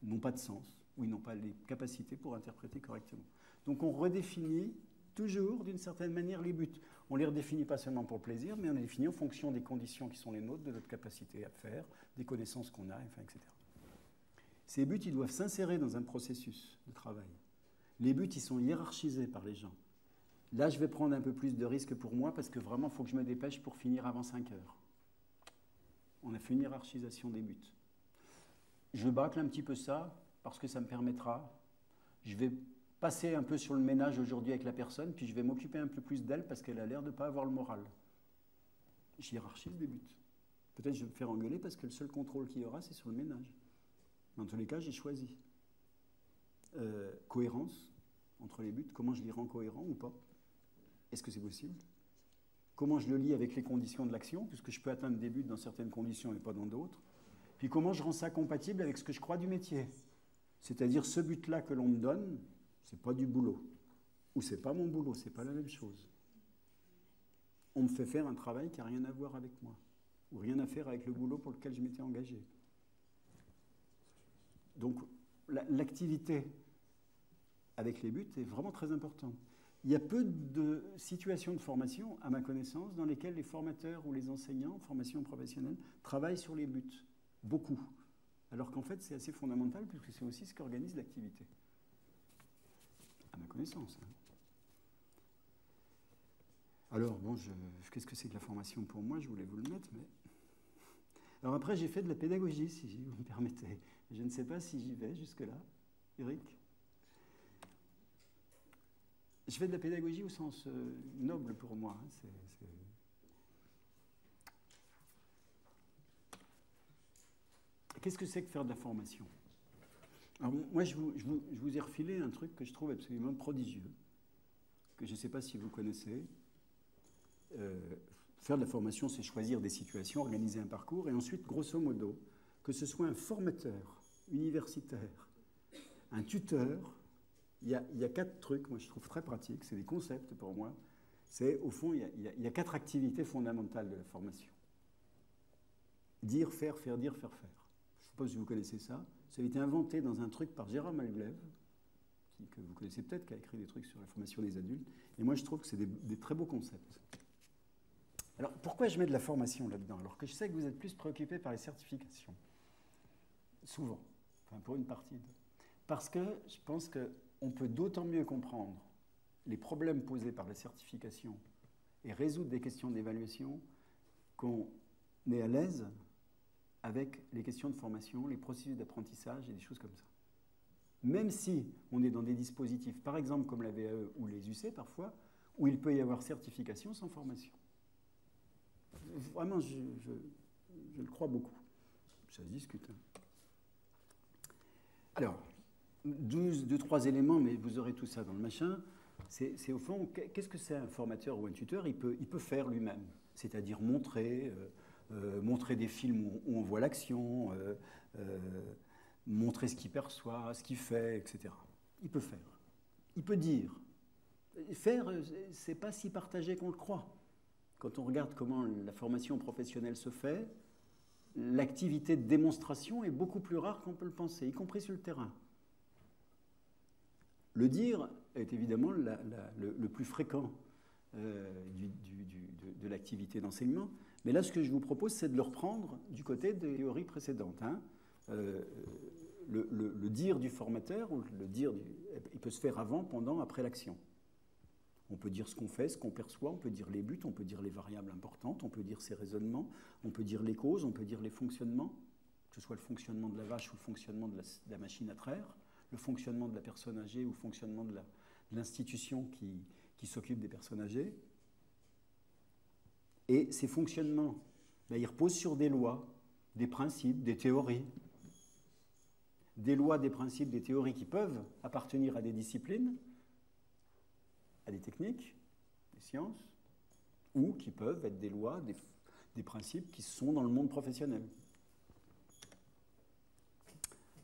n'ont pas de sens, ou ils n'ont pas les capacités pour interpréter correctement. Donc on redéfinit toujours, d'une certaine manière, les buts. On ne les redéfinit pas seulement pour le plaisir, mais on les définit en fonction des conditions qui sont les nôtres, de notre capacité à faire, des connaissances qu'on a, enfin, etc. Ces buts, ils doivent s'insérer dans un processus de travail. Les buts, ils sont hiérarchisés par les gens. Là, je vais prendre un peu plus de risques pour moi, parce que vraiment, il faut que je me dépêche pour finir avant 5 heures. On a fait une hiérarchisation des buts. Je bâcle un petit peu ça, parce que ça me permettra. Je vais passer un peu sur le ménage aujourd'hui avec la personne, puis je vais m'occuper un peu plus d'elle, parce qu'elle a l'air de ne pas avoir le moral. J'hiérarchise des buts. Peut-être je vais me faire engueuler, parce que le seul contrôle qu'il y aura, c'est sur le ménage. Dans tous les cas, j'ai choisi. Cohérence entre les buts, comment je les rends cohérents ou pas? Est-ce que c'est possible? Comment je le lie avec les conditions de l'action, puisque je peux atteindre des buts dans certaines conditions et pas dans d'autres. Puis comment je rends ça compatible avec ce que je crois du métier. C'est-à-dire ce but-là que l'on me donne, c'est pas du boulot. Ou c'est pas mon boulot, c'est pas la même chose. On me fait faire un travail qui n'a rien à voir avec moi. Ou rien à faire avec le boulot pour lequel je m'étais engagé. Donc l'activité avec les buts est vraiment très importante. Il y a peu de situations de formation, à ma connaissance, dans lesquelles les formateurs ou les enseignants en formation professionnelle travaillent sur les buts. Beaucoup. Alors qu'en fait, c'est assez fondamental, puisque c'est aussi ce qu'organise l'activité. À ma connaissance. Alors, bon, qu'est-ce que c'est que la formation pour moi? Je voulais vous le mettre, mais... Alors après, j'ai fait de la pédagogie, si vous me permettez. Je ne sais pas si j'y vais jusque-là. Eric? Je fais de la pédagogie au sens noble pour moi. Qu'est-ce que c'est que faire de la formation? Alors, moi, je vous ai refilé un truc que je trouve absolument prodigieux, que je ne sais pas si vous connaissez. Faire de la formation, c'est choisir des situations, organiser un parcours, et ensuite, grosso modo, que ce soit un formateur universitaire, un tuteur, il y a 4 trucs, moi je trouve très pratiques, c'est des concepts pour moi. C'est, au fond, il y a 4 activités fondamentales de la formation. Dire, faire dire, faire faire. sais pas si vous connaissez ça. Ça avait été inventé dans un truc par Gérard Malglaive, que vous connaissez peut-être, qui a écrit des trucs sur la formation des adultes. Et moi, je trouve que c'est des très beaux concepts. Alors, pourquoi je mets de la formation là-dedans? Alors que je sais que vous êtes plus préoccupés par les certifications. Souvent. Enfin, pour une partie. Parce que je pense qu'on peut d'autant mieux comprendre les problèmes posés par la certification et résoudre des questions d'évaluation qu'on est à l'aise avec les questions de formation, les processus d'apprentissage et des choses comme ça. Même si on est dans des dispositifs, par exemple comme la VAE ou les UC parfois, où il peut y avoir certification sans formation. Vraiment, je le crois beaucoup. Ça se discute. Alors, 3 éléments, mais vous aurez tout ça dans le machin. C'est au fond, qu'est-ce que c'est un formateur ou un tuteur? Il peut faire lui-même, c'est-à-dire montrer des films où on voit l'action, montrer ce qu'il perçoit, ce qu'il fait, etc. Il peut faire. Il peut dire. Faire, c'est pas si partagé qu'on le croit. Quand on regarde comment la formation professionnelle se fait, l'activité de démonstration est beaucoup plus rare qu'on peut le penser, y compris sur le terrain. Le dire est évidemment le plus fréquent de l'activité d'enseignement. Mais là, ce que je vous propose, c'est de le reprendre du côté des théories précédentes. Le dire du formateur, ou il peut se faire avant, pendant, après l'action. On peut dire ce qu'on fait, ce qu'on perçoit, on peut dire les buts, on peut dire les variables importantes, on peut dire ses raisonnements, on peut dire les causes, on peut dire les fonctionnements, que ce soit le fonctionnement de la vache ou le fonctionnement de la machine à traire, le fonctionnement de la personne âgée ou le fonctionnement de l'institution qui s'occupe des personnes âgées. Et ces fonctionnements, ils reposent sur des lois, des principes, des théories. Des lois, des principes, des théories qui peuvent appartenir à des disciplines, à des techniques, des sciences, ou qui peuvent être des lois, des principes qui sont dans le monde professionnel.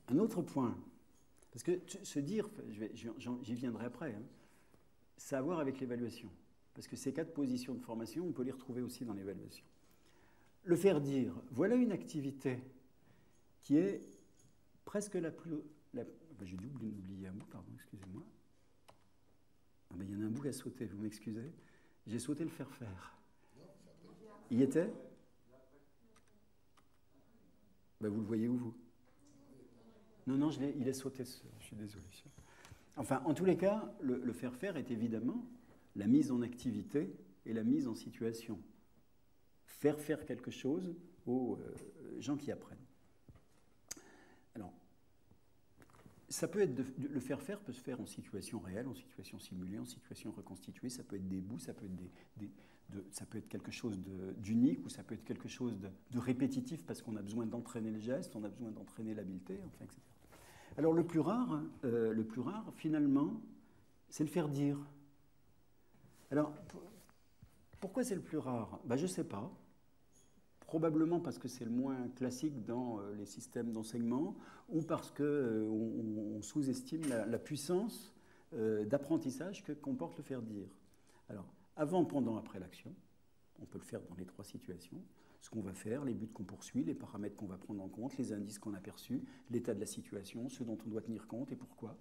Un autre point, parce que se dire, j'y viendrai après, ça a à voir avec l'évaluation. Parce que ces 4 positions de formation, on peut les retrouver aussi dans l'évaluation. Le faire dire, voilà une activité qui est presque la plus... j'ai dû oublier un bout, pardon, excusez-moi. Il y en a un bout à sauter, vous m'excusez. J'ai sauté le faire faire. Il y était? Vous le voyez où, vous? Non, il est sauté, je suis désolé. Enfin, en tous les cas, le faire faire est évidemment la mise en activité et la mise en situation. Faire faire quelque chose aux gens qui apprennent. Alors, ça peut être le faire faire peut se faire en situation réelle, en situation simulée, en situation reconstituée. Ça peut être des bouts, ça peut être, ça peut être quelque chose d'unique ou ça peut être quelque chose de répétitif parce qu'on a besoin d'entraîner le geste, on a besoin d'entraîner l'habileté, enfin, etc. Alors le plus rare, finalement, c'est le faire dire. Alors, pourquoi c'est le plus rare? Je ne sais pas. Probablement parce que c'est le moins classique dans les systèmes d'enseignement ou parce qu'on sous-estime la puissance d'apprentissage que comporte le faire dire. Alors, avant, pendant, après l'action, on peut le faire dans les 3 situations. Ce qu'on va faire, les buts qu'on poursuit, les paramètres qu'on va prendre en compte, les indices qu'on a perçus, l'état de la situation, ce dont on doit tenir compte et pourquoi.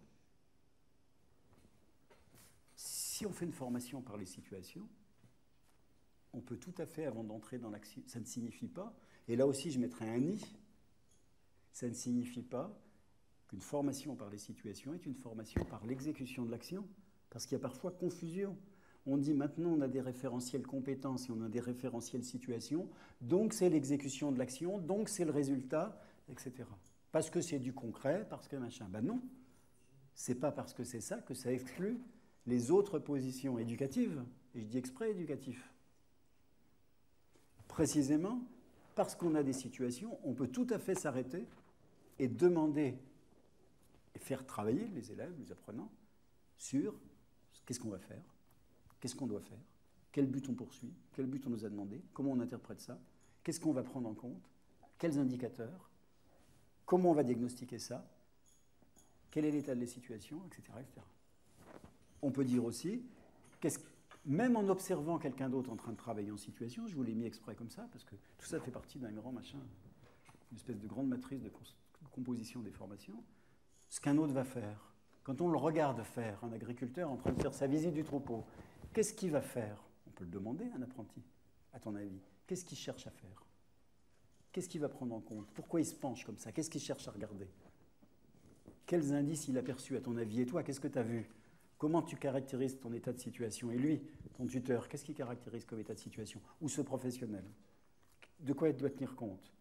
Si on fait une formation par les situations, on peut tout à fait, avant d'entrer dans l'action, ça ne signifie pas, et là aussi je mettrai un i, ça ne signifie pas qu'une formation par les situations est une formation par l'exécution de l'action, parce qu'il y a parfois confusion. On dit maintenant on a des référentiels compétences et on a des référentiels situations, donc c'est l'exécution de l'action, donc c'est le résultat, etc. Parce que c'est du concret, parce que machin. Non, c'est pas parce que c'est ça que ça exclut les autres positions éducatives, et je dis exprès éducatif. Précisément, parce qu'on a des situations, on peut tout à fait s'arrêter et demander et faire travailler les élèves, les apprenants, sur qu'est-ce qu'on va faire, qu'est-ce qu'on doit faire, quel but on poursuit, quel but on nous a demandé, comment on interprète ça, qu'est-ce qu'on va prendre en compte, quels indicateurs, comment on va diagnostiquer ça, quel est l'état de la situation, etc., etc. On peut dire aussi, même en observant quelqu'un d'autre en train de travailler en situation, je vous l'ai mis exprès comme ça, parce que tout ça fait partie d'un grand machin une espèce de grande matrice de composition des formations, ce qu'un autre va faire. Quand on le regarde faire, un agriculteur en train de faire sa visite du troupeau, qu'est-ce qu'il va faire? On peut le demander à un apprenti, à ton avis. Qu'est-ce qu'il cherche à faire? Qu'est-ce qu'il va prendre en compte? Pourquoi il se penche comme ça? Qu'est-ce qu'il cherche à regarder? Quels indices il a perçus à ton avis? Et toi, qu'est-ce que tu as vu? Comment tu caractérises ton état de situation? Et lui, ton tuteur, qu'est-ce qu'il caractérise comme état de situation? Ou ce professionnel? De quoi il doit tenir compte?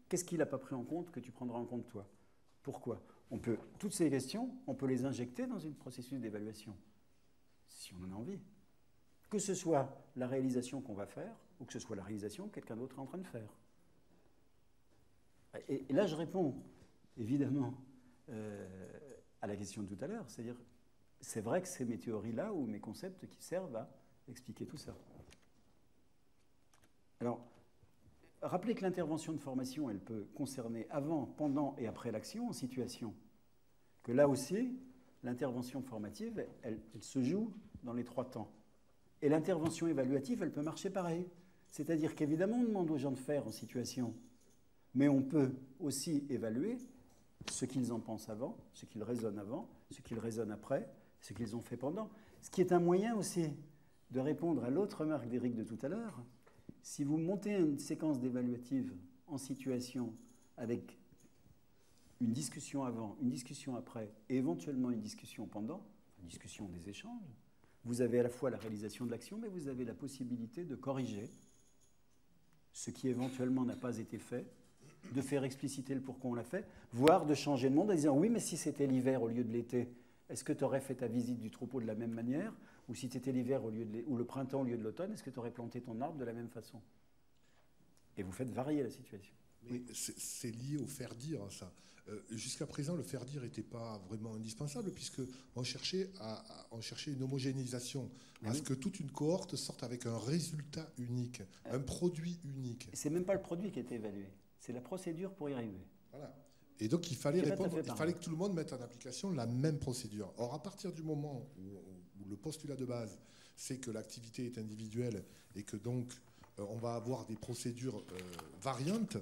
Qu'est-ce qu'il n'a pas pris en compte que tu prendras en compte toi? Pourquoi? Toutes ces questions, on peut les injecter dans un processus d'évaluation, si on en a envie. Que ce soit la réalisation qu'on va faire, ou que ce soit la réalisation que quelqu'un d'autre est en train de faire. Et là, je réponds, évidemment, à la question de tout à l'heure, c'est-à-dire, c'est vrai que c'est mes théories-là ou mes concepts qui servent à expliquer tout ça. Alors, rappelez que l'intervention de formation, elle peut concerner avant, pendant et après l'action en situation. Que là aussi, l'intervention formative, elle se joue dans les 3 temps. Et l'intervention évaluative, elle peut marcher pareil. C'est-à-dire qu'évidemment, on demande aux gens de faire en situation, mais on peut aussi évaluer ce qu'ils en pensent avant, ce qu'ils raisonnent avant, ce qu'ils raisonnent après, ce qu'ils ont fait pendant. Ce qui est un moyen aussi de répondre à l'autre remarque d'Éric de tout à l'heure. Si vous montez une séquence d'évaluative en situation avec une discussion avant, une discussion après, et éventuellement une discussion pendant, une discussion des échanges, vous avez à la fois la réalisation de l'action, mais vous avez la possibilité de corriger ce qui éventuellement n'a pas été fait, de faire expliciter le pourquoi on l'a fait, voire de changer de monde en disant « oui, mais si c'était l'hiver au lieu de l'été, est-ce que tu aurais fait ta visite du troupeau de la même manière? Ou si c'était l'hiver ou le printemps au lieu de l'automne, est-ce que tu aurais planté ton arbre de la même façon ?» Et vous faites varier la situation. Mais oui. C'est lié au faire dire, ça. Jusqu'à présent, le faire dire n'était pas vraiment indispensable, puisqu'on cherchait une homogénéisation, à ce que toute une cohorte sorte avec un résultat unique, un produit unique. C'est même pas le produit qui était évalué, c'est la procédure pour y arriver. Voilà. Et donc, il fallait que tout le monde mette en application la même procédure. Or, à partir du moment où le postulat de base, c'est que l'activité est individuelle et que donc on va avoir des procédures variantes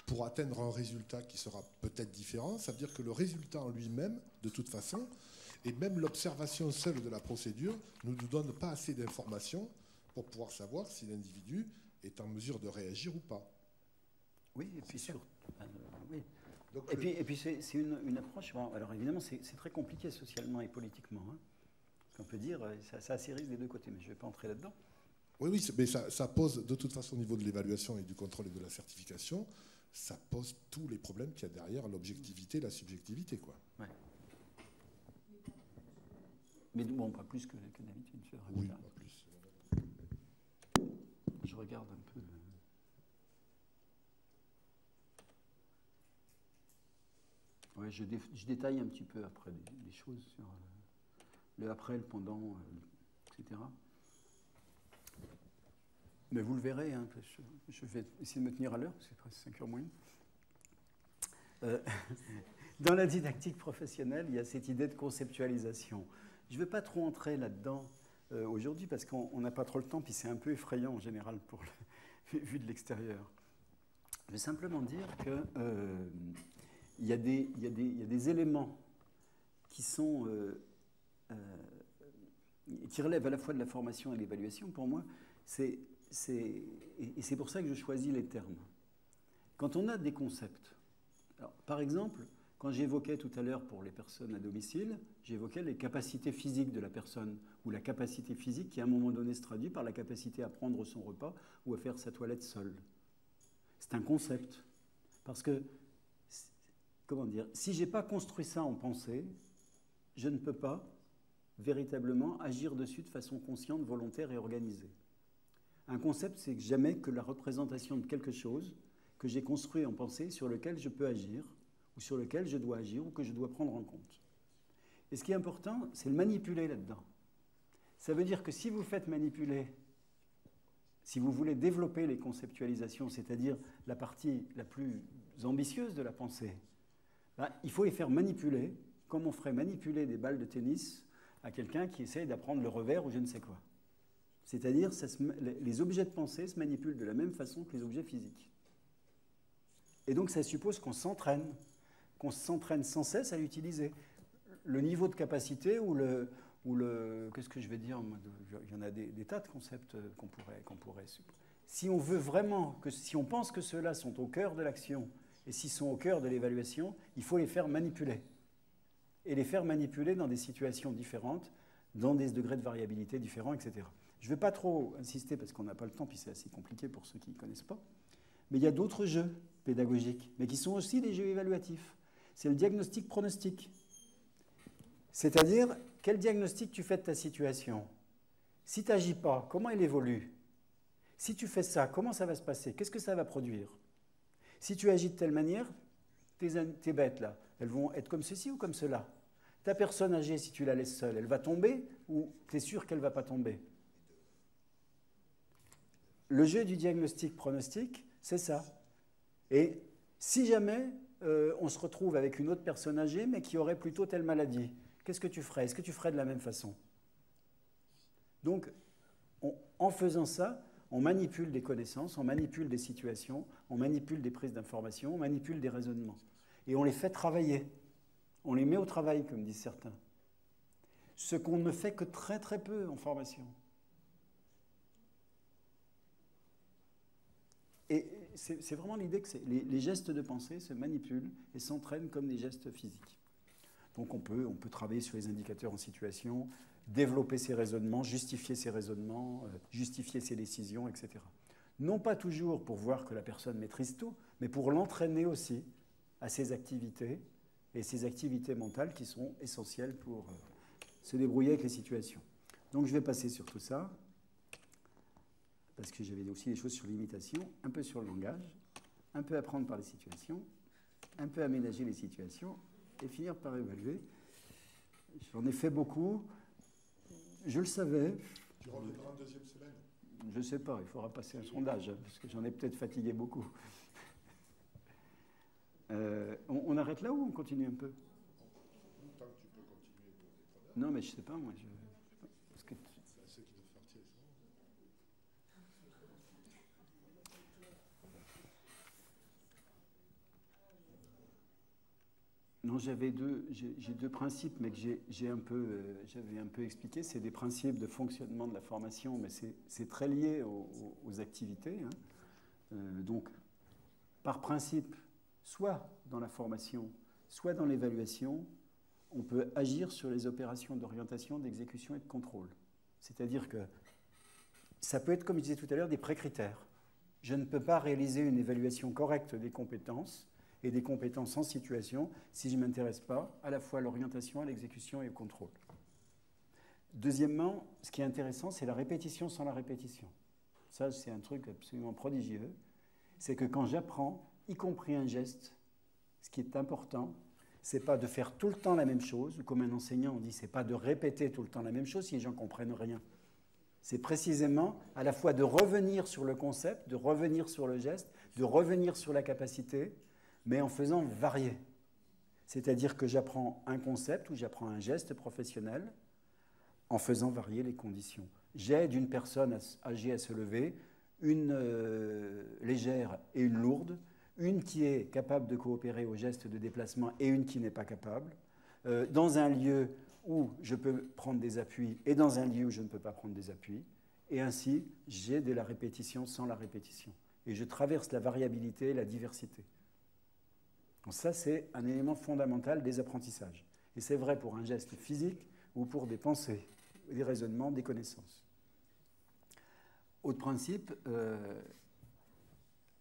pour atteindre un résultat qui sera peut-être différent, ça veut dire que le résultat en lui-même, de toute façon, et même l'observation seule de la procédure ne nous donne pas assez d'informations pour pouvoir savoir si l'individu est en mesure de réagir ou pas. Oui, et puis oui. Donc, et puis c'est une approche. Bon, alors évidemment, c'est très compliqué socialement et politiquement. Hein. On peut dire, ça a ses risques des deux côtés, mais je ne vais pas entrer là-dedans. Oui, mais ça pose de toute façon au niveau de l'évaluation et du contrôle et de la certification, ça pose tous les problèmes qu'il y a derrière l'objectivité et la subjectivité, quoi. Ouais. Mais bon, pas plus que d'habitude. Oui, pas plus. Je regarde un peu. Ouais, je détaille un petit peu après les choses sur le après, le pendant, etc. Mais vous le verrez, hein, je vais essayer de me tenir à l'heure, parce que c'est presque 5h moins. Dans la didactique professionnelle, il y a cette idée de conceptualisation. Je ne vais pas trop entrer là-dedans aujourd'hui, parce qu'on n'a pas trop le temps, puis c'est un peu effrayant en général vu de l'extérieur. Je vais simplement dire que il y a des éléments qui sont qui relèvent à la fois de la formation et de l'évaluation. Pour moi, et c'est pour ça que je choisis les termes. Quand on a des concepts, alors, par exemple, quand j'évoquais tout à l'heure pour les personnes à domicile, j'évoquais les capacités physiques de la personne, ou la capacité physique qui à un moment donné se traduit par la capacité à prendre son repas ou à faire sa toilette seule. C'est un concept. Parce que, comment dire, si je n'ai pas construit ça en pensée, je ne peux pas véritablement agir dessus de façon consciente, volontaire et organisée. Un concept, c'est jamais que la représentation de quelque chose que j'ai construit en pensée, sur lequel je peux agir, ou sur lequel je dois agir, ou que je dois prendre en compte. Et ce qui est important, c'est le manipuler là-dedans. Ça veut dire que si vous faites manipuler, si vous voulez développer les conceptualisations, c'est-à-dire la partie la plus ambitieuse de la pensée, il faut les faire manipuler, comme on ferait manipuler des balles de tennis à quelqu'un qui essaye d'apprendre le revers ou je ne sais quoi. C'est-à-dire les objets de pensée se manipulent de la même façon que les objets physiques. Et donc ça suppose qu'on s'entraîne sans cesse à l'utiliser. Le niveau de capacité ou qu'est-ce que je vais dire, il y en a des tas de concepts qu'on pourrait. Si on veut vraiment, si on pense que ceux-là sont au cœur de l'action, et s'ils sont au cœur de l'évaluation, il faut les faire manipuler. Et les faire manipuler dans des situations différentes, dans des degrés de variabilité différents, etc. Je ne vais pas trop insister parce qu'on n'a pas le temps, puis c'est assez compliqué pour ceux qui ne connaissent pas. Mais il y a d'autres jeux pédagogiques, mais qui sont aussi des jeux évaluatifs. C'est le diagnostic-pronostic. C'est-à-dire, quel diagnostic tu fais de ta situation? Si tu n'agis pas, comment elle évolue? Si tu fais ça, comment ça va se passer? Qu'est-ce que ça va produire? Si tu agis de telle manière, tes bêtes, là, elles vont être comme ceci ou comme cela. Ta personne âgée, si tu la laisses seule, elle va tomber ou tu es sûr qu'elle ne va pas tomber? Le jeu du diagnostic-pronostic, c'est ça. Et si jamais on se retrouve avec une autre personne âgée, mais qui aurait plutôt telle maladie, qu'est-ce que tu ferais? Est-ce que tu ferais de la même façon? Donc, en faisant ça, on manipule des connaissances, on manipule des situations, on manipule des prises d'informations, on manipule des raisonnements. Et on les fait travailler. On les met au travail, comme disent certains. Ce qu'on ne fait que très très peu en formation. Et c'est vraiment l'idée que les gestes de pensée se manipulent et s'entraînent comme des gestes physiques. Donc on peut travailler sur les indicateurs en situation, développer ses raisonnements, justifier ses raisonnements, justifier ses décisions, etc. Non pas toujours pour voir que la personne maîtrise tout, mais pour l'entraîner aussi à ses activités et ses activités mentales qui sont essentielles pour se débrouiller avec les situations. Donc je vais passer sur tout ça, parce que j'avais aussi des choses sur l'imitation, un peu sur le langage, un peu apprendre par les situations, un peu aménager les situations, et finir par évaluer. J'en ai fait beaucoup. Je le savais. Tu reviendras en deuxième semaine? Je ne sais pas, il faudra passer un sondage, parce que j'en ai peut-être fatigué beaucoup. On arrête là ou on continue un peu? Tant que tu peux continuer pour les preneurs. Non, mais je ne sais pas, moi. Parce que Ceux qui doivent partir, non, j'ai deux principes, mais que j'avais un peu expliqué. C'est des principes de fonctionnement de la formation, mais c'est très lié aux activités. Hein. Donc, par principe, soit dans la formation, soit dans l'évaluation, on peut agir sur les opérations d'orientation, d'exécution et de contrôle. C'est-à-dire que ça peut être, comme je disais tout à l'heure, des précritères. Je ne peux pas réaliser une évaluation correcte des compétences et des compétences en situation si je ne m'intéresse pas à la fois à l'orientation, à l'exécution et au contrôle. Deuxièmement, ce qui est intéressant, c'est la répétition sans la répétition. Ça, c'est un truc absolument prodigieux. C'est que quand j'apprends, y compris un geste, ce qui est important, c'est pas de faire tout le temps la même chose, ou comme un enseignant, on dit, c'est pas de répéter tout le temps la même chose si les gens ne comprennent rien. C'est précisément à la fois de revenir sur le concept, de revenir sur le geste, de revenir sur la capacité, mais en faisant varier. C'est-à-dire que j'apprends un concept ou j'apprends un geste professionnel en faisant varier les conditions. J'aide une personne âgée à se lever, une légère et une lourde, une qui est capable de coopérer au geste de déplacement et une qui n'est pas capable, dans un lieu où je peux prendre des appuis et dans un lieu où je ne peux pas prendre des appuis. Et ainsi, j'ai de la répétition sans la répétition. Et je traverse la variabilité et la diversité. Donc ça, c'est un élément fondamental des apprentissages. Et c'est vrai pour un geste physique ou pour des pensées, des raisonnements, des connaissances. Autre principe,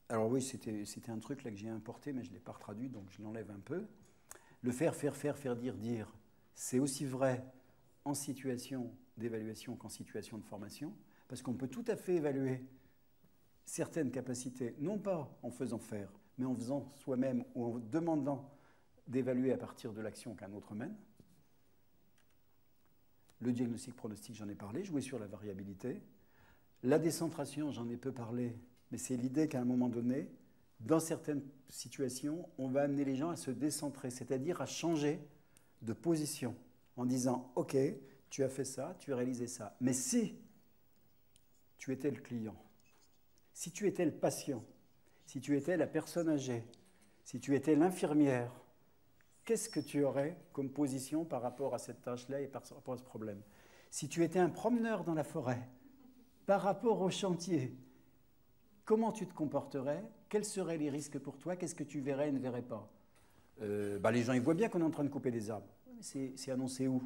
alors oui, c'était un truc là que j'ai importé, mais je ne l'ai pas traduit, donc je l'enlève un peu. Le faire, dire, c'est aussi vrai en situation d'évaluation qu'en situation de formation, parce qu'on peut tout à fait évaluer certaines capacités, non pas en faisant faire, mais en faisant soi-même ou en demandant d'évaluer à partir de l'action qu'un autre mène. Le diagnostic-pronostic, j'en ai parlé, jouer sur la variabilité. La décentration, j'en ai peu parlé, mais c'est l'idée qu'à un moment donné, dans certaines situations, on va amener les gens à se décentrer, c'est-à-dire à changer de position, en disant « Ok, tu as fait ça, tu as réalisé ça, mais si tu étais le client, si tu étais le patient, si tu étais la personne âgée, Si tu étais l'infirmière, qu'est-ce que tu aurais comme position par rapport à cette tâche-là et par rapport à ce problème? Si tu étais un promeneur dans la forêt, par rapport au chantier, comment tu te comporterais? Quels seraient les risques pour toi? Qu'est-ce que tu verrais et ne verrais pas? Les gens ils voient bien qu'on est en train de couper des arbres. C'est annoncé où?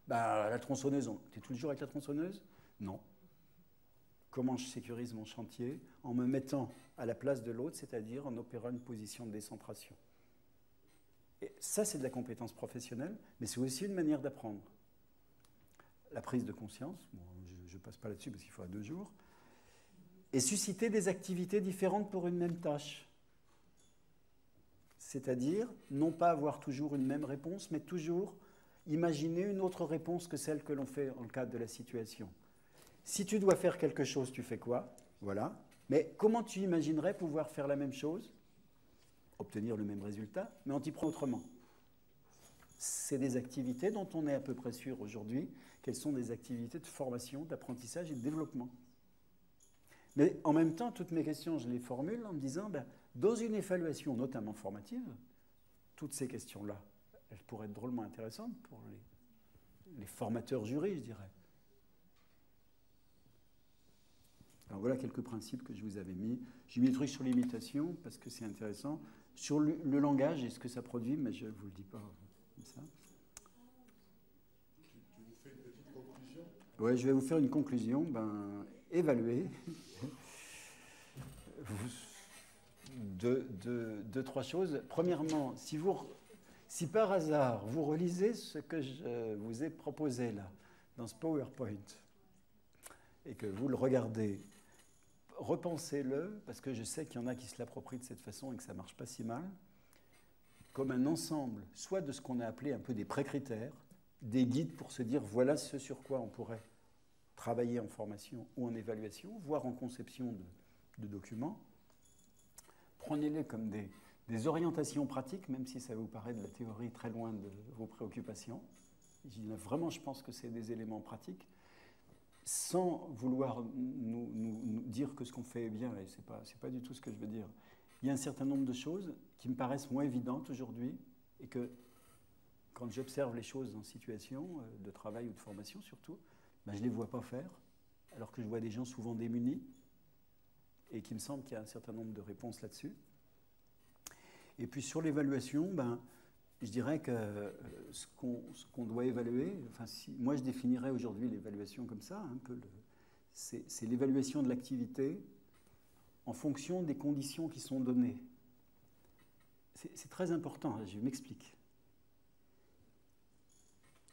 La tronçonneuse. Tu es toujours avec la tronçonneuse? Non. Comment je sécurise mon chantier? En me mettant à la place de l'autre, c'est-à-dire en opérant une position de décentration. Et ça, c'est de la compétence professionnelle, mais c'est aussi une manière d'apprendre. La prise de conscience, bon, je ne passe pas là-dessus parce qu'il faudra 2 jours, et susciter des activités différentes pour une même tâche. C'est-à-dire, non pas avoir toujours une même réponse, mais toujours imaginer une autre réponse que celle que l'on fait dans le cadre de la situation. Si tu dois faire quelque chose, tu fais quoi? Voilà. Mais comment tu imaginerais pouvoir faire la même chose, obtenir le même résultat, mais en t'y prenant autrement? C'est des activités dont on est à peu près sûr aujourd'hui qu'elles sont des activités de formation, d'apprentissage et de développement. Mais en même temps, toutes mes questions, je les formule en me disant, dans une évaluation, notamment formative, toutes ces questions-là, elles pourraient être drôlement intéressantes pour les formateurs jurys, je dirais. Alors voilà quelques principes que je vous avais mis. J'ai mis des trucs sur l'imitation parce que c'est intéressant. Sur le langage et ce que ça produit, mais je ne vous le dis pas comme ça. Tu nous fais une petite conclusion? Oui, je vais vous faire une conclusion. Évaluer. Deux, 3 choses. Premièrement, si par hasard vous relisez ce que je vous ai proposé là, dans ce PowerPoint, et que vous le regardez, repensez-le, parce que je sais qu'il y en a qui se l'approprient de cette façon et que ça ne marche pas si mal, comme un ensemble, soit de ce qu'on a appelé un peu des pré-critères, des guides pour se dire voilà ce sur quoi on pourrait travailler en formation ou en évaluation, voire en conception de documents. Prenez-les comme des orientations pratiques, même si ça vous paraît de la théorie très loin de vos préoccupations. Vraiment, je pense que c'est des éléments pratiques, sans vouloir nous dire que ce qu'on fait est bien, et c'est pas du tout ce que je veux dire. Il y a un certain nombre de choses qui me paraissent moins évidentes aujourd'hui, et que quand j'observe les choses en situation de travail ou de formation surtout, je ne les vois pas faire, alors que je vois des gens souvent démunis, et qu'il me semble qu'il y a un certain nombre de réponses là-dessus. Et puis sur l'évaluation, je dirais que ce qu'on doit évaluer, moi je définirais aujourd'hui l'évaluation comme ça, un peu c'est l'évaluation de l'activité en fonction des conditions qui sont données. C'est très important, je m'explique.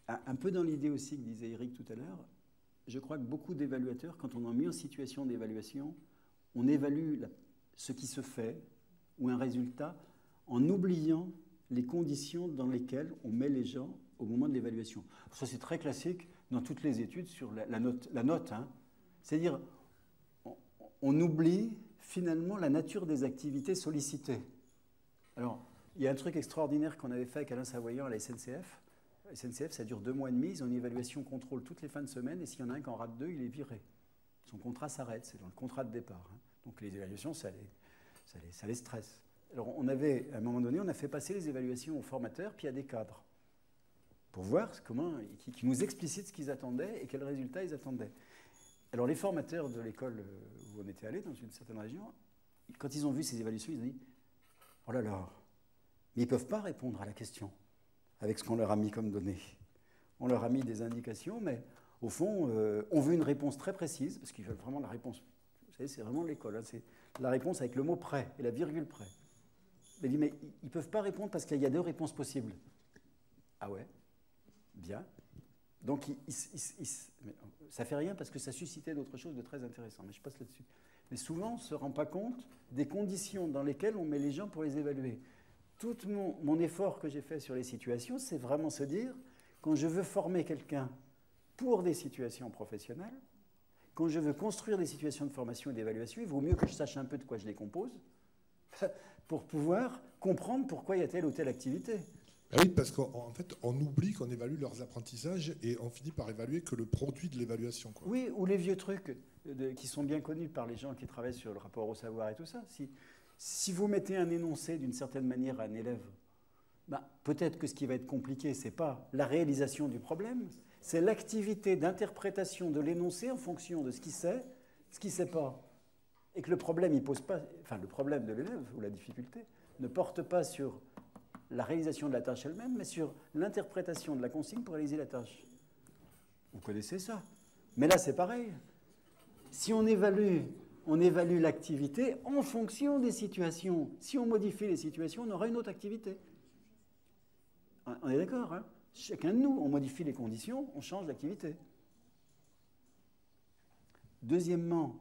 Un peu dans l'idée aussi que disait Eric tout à l'heure, je crois que beaucoup d'évaluateurs, quand on est mis en situation d'évaluation, on évalue ce qui se fait ou un résultat en oubliant les conditions dans lesquelles on met les gens au moment de l'évaluation. Ça, c'est très classique dans toutes les études sur la note. C'est-à-dire, on oublie finalement la nature des activités sollicitées. Alors, il y a un truc extraordinaire qu'on avait fait avec Alain Savoyant à la SNCF. La SNCF, ça dure 2 mois et demi. Ils ont une évaluation contrôle toutes les fins de semaine. Et s'il y en a un qui en rate 2, il est viré. Son contrat s'arrête. C'est dans le contrat de départ. Donc, les évaluations, ça les stresse. Alors, à un moment donné, on a fait passer les évaluations aux formateurs puis à des cadres pour voir qui nous explicitent ce qu'ils attendaient et quels résultats ils attendaient. Alors, les formateurs de l'école où on était allé, dans une certaine région, quand ils ont vu ces évaluations, ils ont dit « Oh là là, mais ils ne peuvent pas répondre à la question avec ce qu'on leur a mis comme données. On leur a mis des indications, mais au fond, on veut une réponse très précise, parce qu'ils veulent vraiment la réponse. Vous savez, c'est vraiment l'école, c'est la réponse avec le mot près et la virgule près. Il dit, mais ils ne peuvent pas répondre parce qu'il y a 2 réponses possibles. Ah ouais, bien. Donc, ça ne fait rien parce que ça suscitait d'autres choses de très intéressant. Mais je passe là-dessus. Mais souvent, on ne se rend pas compte des conditions dans lesquelles on met les gens pour les évaluer. Tout mon effort que j'ai fait sur les situations, c'est vraiment se dire, quand je veux former quelqu'un pour des situations professionnelles, quand je veux construire des situations de formation et d'évaluation, il vaut mieux que je sache un peu de quoi je les compose pour pouvoir comprendre pourquoi il y a telle ou telle activité. Oui, parce qu'en fait, on oublie qu'on évalue leurs apprentissages et on finit par évaluer que le produit de l'évaluation. Oui, ou les vieux trucs qui sont bien connus par les gens qui travaillent sur le rapport au savoir et tout ça. Si vous mettez un énoncé d'une certaine manière à un élève, ben, peut-être que ce qui va être compliqué, ce n'est pas la réalisation du problème, c'est l'activité d'interprétation de l'énoncé en fonction de ce qu'il sait, ce qu'il ne sait pas. Et que le problème, il pose pas, enfin, le problème de l'élève ou la difficulté ne porte pas sur la réalisation de la tâche elle-même, mais sur l'interprétation de la consigne pour réaliser la tâche. Vous connaissez ça. Mais là, c'est pareil. Si on évalue l'activité en fonction des situations. Si on modifie les situations, on aura une autre activité. On est d'accord, hein? Chacun de nous, on modifie les conditions, on change d'activité. Deuxièmement,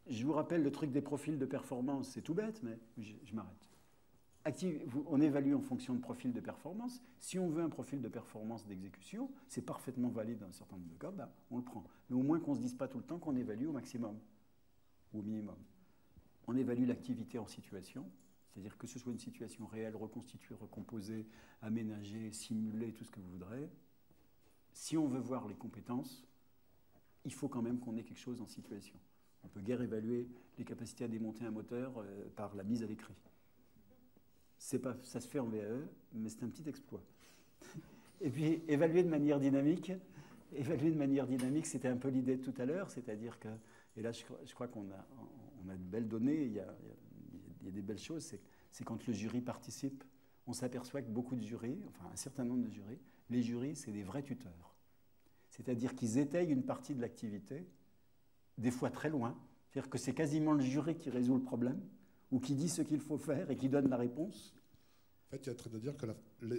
je vous rappelle le truc des profils de performance, c'est tout bête, mais je m'arrête. On évalue en fonction de profil de performance. Si on veut un profil de performance d'exécution, c'est parfaitement valide dans un certain nombre de cas, ben, on le prend. Mais au moins qu'on ne se dise pas tout le temps qu'on évalue au maximum ou au minimum. On évalue l'activité en situation, c'est-à-dire que ce soit une situation réelle, reconstituée, recomposée, aménagée, simulée, tout ce que vous voudrez. Si on veut voir les compétences, il faut quand même qu'on ait quelque chose en situation. On peut guère évaluer les capacités à démonter un moteur par la mise à l'écrit. Ça se fait en VAE, mais c'est un petit exploit. Et puis, évaluer de manière dynamique, c'était un peu l'idée de tout à l'heure, c'est-à-dire que, et là je crois qu'on a de belles données, il y a des belles choses, c'est quand le jury participe, on s'aperçoit que beaucoup de jurys, enfin un certain nombre de jurys, les jurys, c'est des vrais tuteurs. C'est-à-dire qu'ils étayent une partie de l'activité, des fois très loin, c'est-à-dire que c'est quasiment le jury qui résout le problème, ou qui dit ce qu'il faut faire et qui donne la réponse. En fait, tu es en train de dire que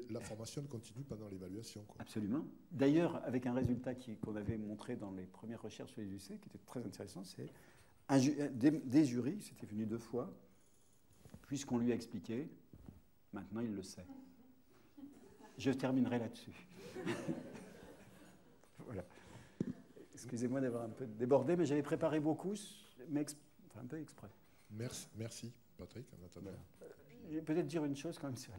la formation continue pendant l'évaluation. Absolument. D'ailleurs, avec un résultat qu'on avait montré dans les premières recherches sur les UC, qui était très intéressant, c'est des jurys, c'était venu 2 fois, puisqu'on lui a expliqué, maintenant il le sait. Je terminerai là-dessus. Voilà. Excusez-moi d'avoir un peu débordé, mais j'avais préparé beaucoup, mais un peu exprès. Merci Patrick. En attendant. Je vais peut-être dire une chose quand même sur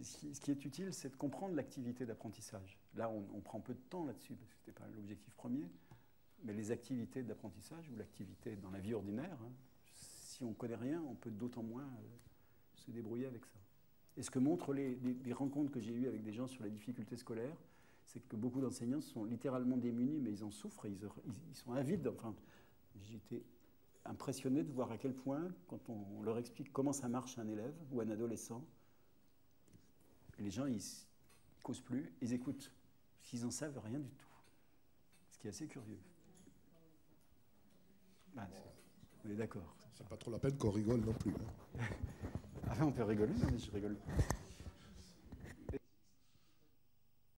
ce qui est utile, c'est de comprendre l'activité d'apprentissage. Là, on prend peu de temps là-dessus, parce que ce n'était pas l'objectif premier, mais les activités d'apprentissage ou l'activité dans la vie ordinaire, hein, si on ne connaît rien, on peut d'autant moins se débrouiller avec ça. Et ce que montrent les rencontres que j'ai eues avec des gens sur les difficultés scolaires, c'est que beaucoup d'enseignants sont littéralement démunis, mais ils en souffrent, ils sont avides. Enfin, j'étais impressionné de voir à quel point, quand on leur explique comment ça marche un élève ou un adolescent, les gens, ils ne causent plus, ils écoutent, parce qu'ils n'en savent rien du tout. Ce qui est assez curieux. Ben, on est d'accord. C'est pas trop la peine qu'on rigole non plus. Hein. Ah, on peut rigoler, non, mais je rigole.